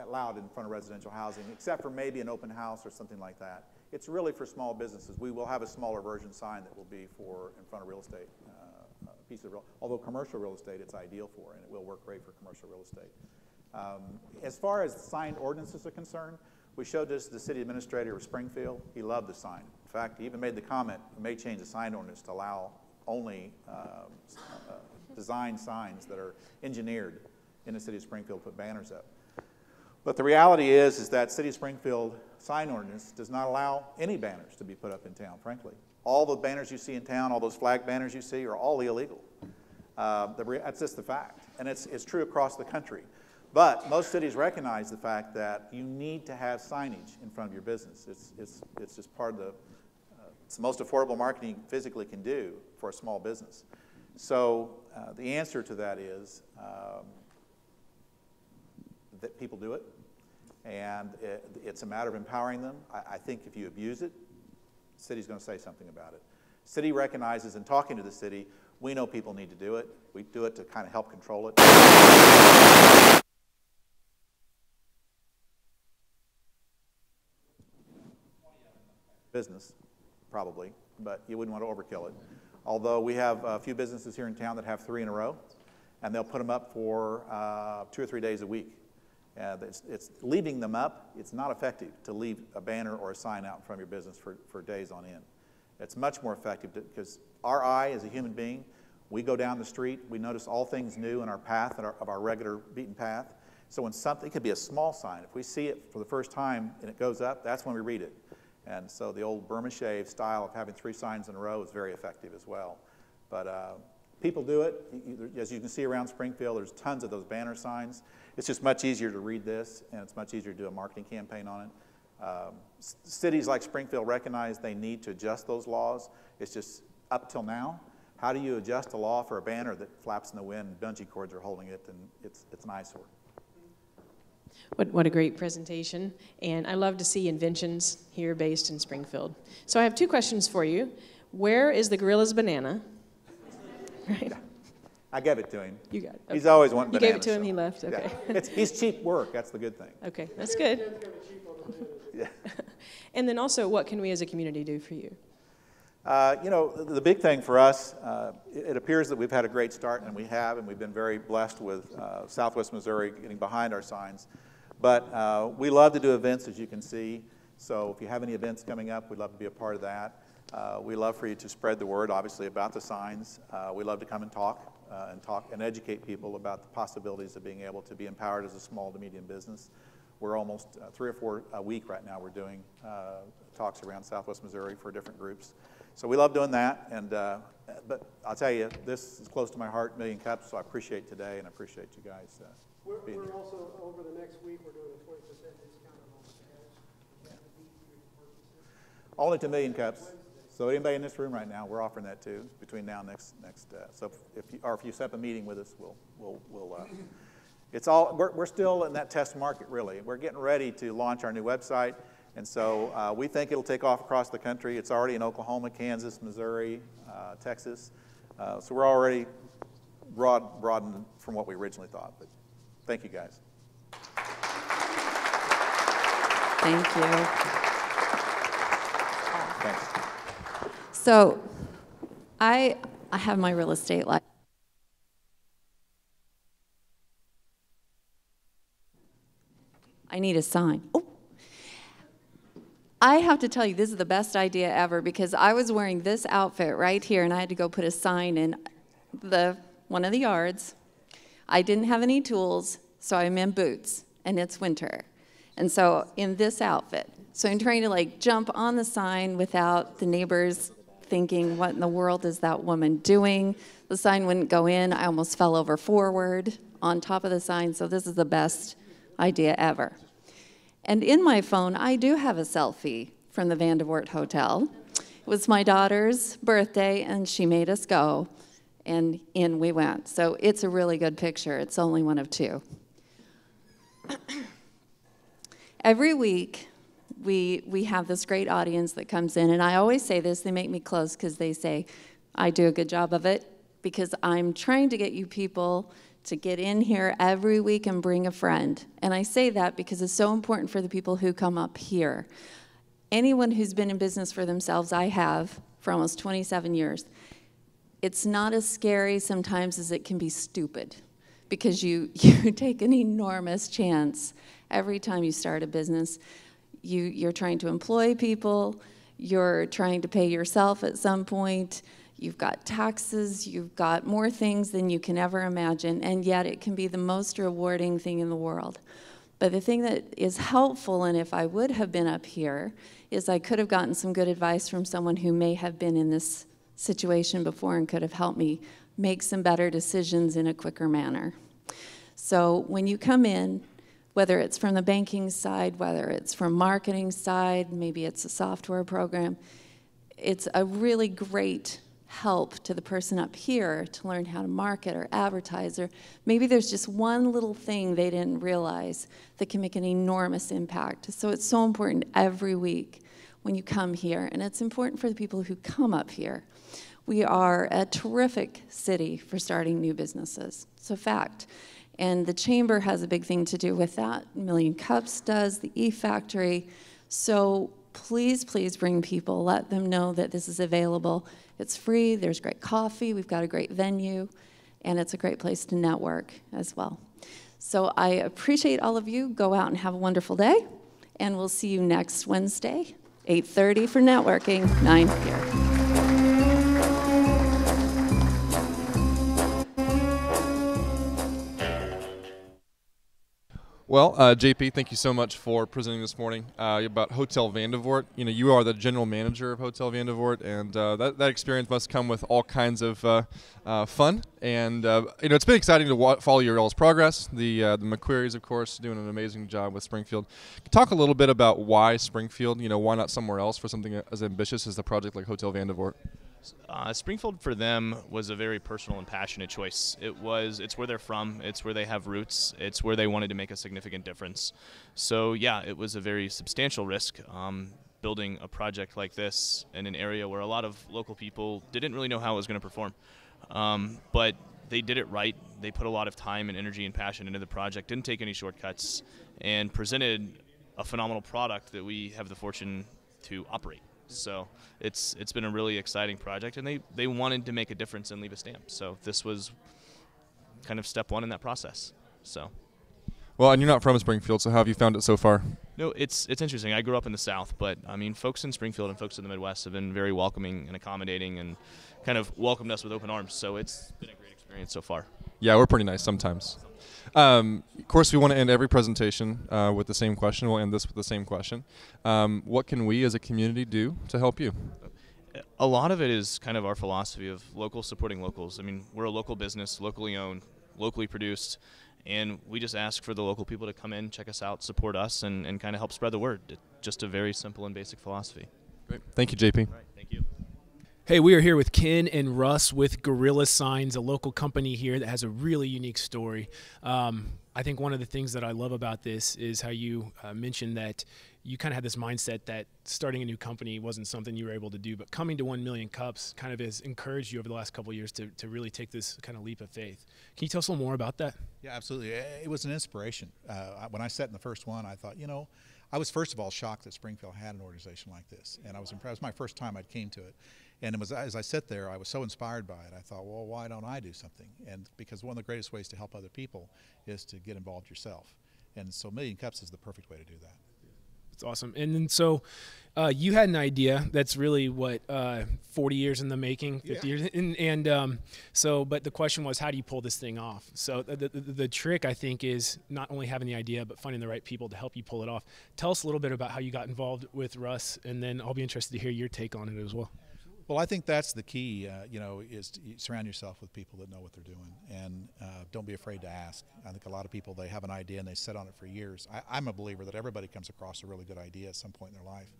allowed in front of residential housing, except for maybe an open house or something like that. It's really for small businesses. We will have a smaller version sign that will be for in front of real estate, although commercial real estate it's ideal for, and it will work great for commercial real estate. As far as signed ordinances are concerned, we showed this to the city administrator of Springfield. He loved the sign. In fact, he even made the comment, we may change the sign ordinance to allow only design signs that are engineered in the city of Springfield, put banners up. But the reality is that city of Springfield sign ordinance does not allow any banners to be put up in town, frankly. All the banners you see in town, all those flag banners you see are all illegal. That's just the fact, and it's true across the country. But most cities recognize the fact that you need to have signage in front of your business. It's just part of it's the most affordable marketing you physically can do for a small business. So the answer to that is that people do it, and it's a matter of empowering them. I think if you abuse it, the city's going to say something about it. City recognizes, in talking to the city, we know people need to do it. We do it to kind of help control it. Business, probably, but you wouldn't want to overkill it. Although we have a few businesses here in town that have 3 in a row, and they'll put them up for 2 or 3 days a week. It's leaving them up. It's not effective to leave a banner or a sign out in front of your business for days on end. It's much more effective because our eye as a human being, we go down the street, we notice all things new in our path, of our regular beaten path. So when something, it could be a small sign, if we see it for the first time and it goes up, that's when we read it. And so the old Burma shave style of having 3 signs in a row is very effective as well. But people do it. As you can see around Springfield, there's tons of those banner signs. It's just much easier to read this, and it's much easier to do a marketing campaign on it. Cities like Springfield recognize they need to adjust those laws. It's just up till now, how do you adjust a law for a banner that flaps in the wind and bungee cords are holding it, and it's an eyesore. What a great presentation, and I love to see inventions here based in Springfield. So I have 2 questions for you. Where is the Guerrilla's banana? Right. I gave it to him. You got it. Okay. He's always wanting bananas. You gave it to him, he left, okay. Yeah. He's cheap work, that's the good thing. Okay, that's good. Yeah. And then also, what can we as a community do for you? You know, the big thing for us, it appears that we've had a great start, and we've been very blessed with Southwest Missouri getting behind our signs. But we love to do events, as you can see. So if you have any events coming up, we'd love to be a part of that. We love for you to spread the word, obviously, about the signs. We love to come and talk and educate people about the possibilities of being able to be empowered as a small to medium business. We're almost 3 or 4 a week right now. We're doing talks around Southwest Missouri for different groups. So we love doing that. And but I'll tell you, this is close to my heart, Million Cups. So I appreciate today, and I appreciate you guys being here. We're also, over the next week, we're doing a 20% discount on all sales. Only to Million Cups. So anybody in this room right now, we're offering that too between now and next. So if you set up a meeting with us, it's all. We're still in that test market, really. We're getting ready to launch our new website, and so we think it'll take off across the country. It's already in Oklahoma, Kansas, Missouri, Texas. So we're already broadened from what we originally thought. But thank you, guys. Thank you. Thanks. So I have my real estate life. I need a sign. Oh. I have to tell you, this is the best idea ever because I was wearing this outfit right here and I had to go put a sign in one of the yards. I didn't have any tools, so I'm in boots and it's winter. And so in this outfit, so I'm trying to like jump on the sign without the neighbors thinking, what in the world is that woman doing? The sign wouldn't go in. I almost fell over forward on top of the sign, so this is the best idea ever. And in my phone, I do have a selfie from the Vandivort Hotel. It was my daughter's birthday, and she made us go, and in we went. So it's a really good picture. It's only one of two. Every week, we have this great audience that comes in, and I always say this. They make me close because they say I do a good job of it because I'm trying to get you people to get in here every week and bring a friend. And I say that because it's so important for the people who come up here. Anyone who's been in business for themselves, I have for almost 27 years, it's not as scary sometimes as it can be stupid because you take an enormous chance every time you start a business. You're trying to employ people, you're trying to pay yourself at some point, you've got taxes, you've got more things than you can ever imagine, and yet it can be the most rewarding thing in the world. But the thing that is helpful, and if I would have been up here, is I could have gotten some good advice from someone who may have been in this situation before and could have helped me make some better decisions in a quicker manner. So when you come in, whether it's from the banking side, whether it's from marketing side, maybe it's a software program, it's a really great help to the person up here to learn how to market or advertise, or maybe there's just one little thing they didn't realize that can make an enormous impact. So it's so important every week when you come here, and it's important for the people who come up here. We are a terrific city for starting new businesses. It's a fact. And the Chamber has a big thing to do with that. Million Cups does, the E-Factory. So please, please bring people. Let them know that this is available. It's free. There's great coffee. We've got a great venue. And it's a great place to network as well. So I appreciate all of you. Go out and have a wonderful day. And we'll see you next Wednesday, 8:30 for networking, 9 here. Well, JP, thank you so much for presenting this morning about Hotel Vandivort. You know, you are the general manager of Hotel Vandivort, and that experience must come with all kinds of fun. And you know, it's been exciting to follow your all's progress. The McQuarries, of course, doing an amazing job with Springfield. Talk a little bit about why Springfield. You know, why not somewhere else for something as ambitious as the project like Hotel Vandivort? Springfield for them was a very personal and passionate choice. It's where they're from, it's where they have roots, it's where they wanted to make a significant difference. So yeah, it was a very substantial risk building a project like this in an area where a lot of local people didn't really know how it was going to perform. But they did it right. They put a lot of time and energy and passion into the project, didn't take any shortcuts, and presented a phenomenal product that we have the fortune to operate. So it's been a really exciting project, and they wanted to make a difference and leave a stamp. So this was kind of step one in that process. So. Well, and you're not from Springfield, so how have you found it so far? No, it's interesting. I grew up in the South, but I mean, folks in Springfield and folks in the Midwest have been very welcoming and accommodating, and kind of welcomed us with open arms. So it's been a great experience so far. Yeah, we're pretty nice sometimes. Of course, we want to end every presentation with the same question. We'll end this with the same question. What can we as a community do to help you? A lot of it is kind of our philosophy of locals supporting locals. I mean, we're a local business, locally owned, locally produced, and we just ask for the local people to come in, check us out, support us, and kind of help spread the word. It's just a very simple and basic philosophy. Great. Thank you, JP. All right, thank you. Hey, we are here with Ken and Russ with Guerrilla Signs, a local company here that has a really unique story. I think one of the things that I love about this is how you mentioned that you kind of had this mindset that starting a new company wasn't something you were able to do, but coming to 1 Million Cups kind of has encouraged you over the last couple of years to really take this kind of leap of faith. Can you tell us a little more about that? Yeah, absolutely. It was an inspiration. When I sat in the first one, I thought, you know, I was first of all shocked that Springfield had an organization like this, and I was impressed. It was my first time I'd came to it. And it was, as I sat there, I was so inspired by it. I thought, well, why don't I do something? And because one of the greatest ways to help other people is to get involved yourself. And so 1 Million Cups is the perfect way to do that. It's awesome. And then so you had an idea that's really what 40 years in the making, 50 years, and so. But the question was, how do you pull this thing off? So the trick, I think, is not only having the idea, but finding the right people to help you pull it off. Tell us a little bit about how you got involved with Russ, and then I'll be interested to hear your take on it as well. Well, I think that's the key, is to surround yourself with people that know what they're doing, and don't be afraid to ask. I think a lot of people, they have an idea and they sit on it for years. I'm a believer that everybody comes across a really good idea at some point in their life,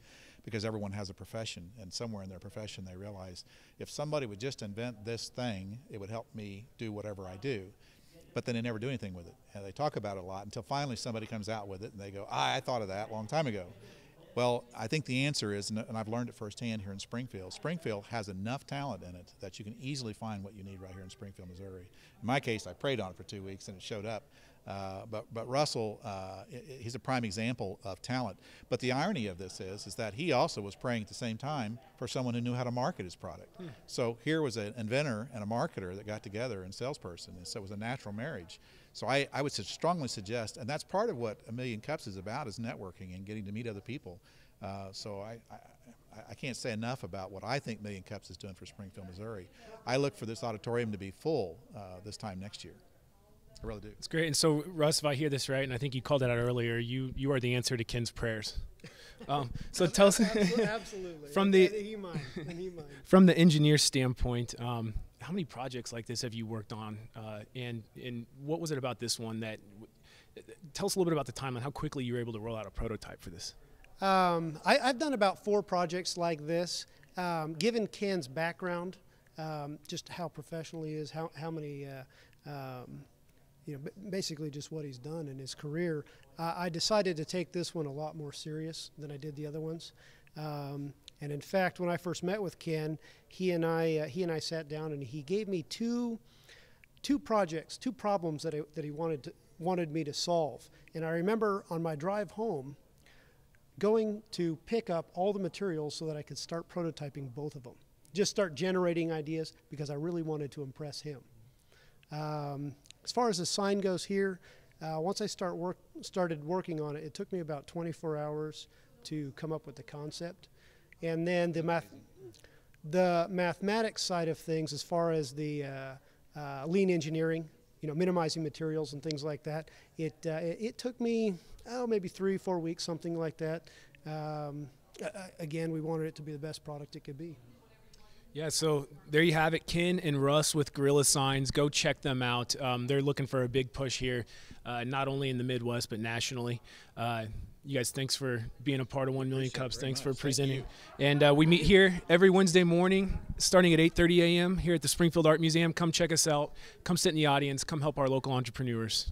because everyone has a profession, and somewhere in their profession they realize, if somebody would just invent this thing, it would help me do whatever I do. But then they never do anything with it. And they talk about it a lot until finally somebody comes out with it and they go, I thought of that a long time ago. Well, I think the answer is, and I've learned it firsthand here in Springfield, Springfield has enough talent in it that you can easily find what you need right here in Springfield, Missouri. In my case, I prayed on it for 2 weeks and it showed up. But Russell, he's a prime example of talent. But the irony of this is that he also was praying at the same time for someone who knew how to market his product. So here was an inventor and a marketer that got together, and salesperson, and so it was a natural marriage. So I would strongly suggest, and that's part of what A Million Cups is about, is networking and getting to meet other people. So I can't say enough about what I think Million Cups is doing for Springfield, Missouri. I look for this auditorium to be full this time next year. I really do. It's great. And so, Russ, if I hear this right, and I think you called it out earlier, you are the answer to Ken's prayers. So tell us, absolutely. From the engineer standpoint, how many projects like this have you worked on, and what was it about this one that? Tell us a little bit about the timeline. How quickly you were able to roll out a prototype for this? I've done about 4 projects like this. Given Ken's background, just how professional he is, how many. Basically just what he's done in his career. I decided to take this one a lot more serious than I did the other ones. And in fact, when I first met with Ken, he and I sat down and he gave me two problems that he wanted me to solve. And I remember on my drive home, going to pick up all the materials so that I could start prototyping both of them. Just start generating ideas because I really wanted to impress him. As far as the sign goes here, once I started working on it, it took me about 24 hours to come up with the concept. And then the mathematics side of things, as far as the lean engineering, minimizing materials and things like that, it took me, maybe 3-4 weeks, something like that. Again, we wanted it to be the best product it could be. Yeah, so there you have it, Ken and Russ with Guerrilla Signs. Go check them out. They're looking for a big push here, not only in the Midwest, but nationally. You guys, thanks for being a part of 1 Million Cups. Thanks for presenting. And we meet here every Wednesday morning, starting at 8:30 a.m. here at the Springfield Art Museum. Come check us out. Come sit in the audience. Come help our local entrepreneurs.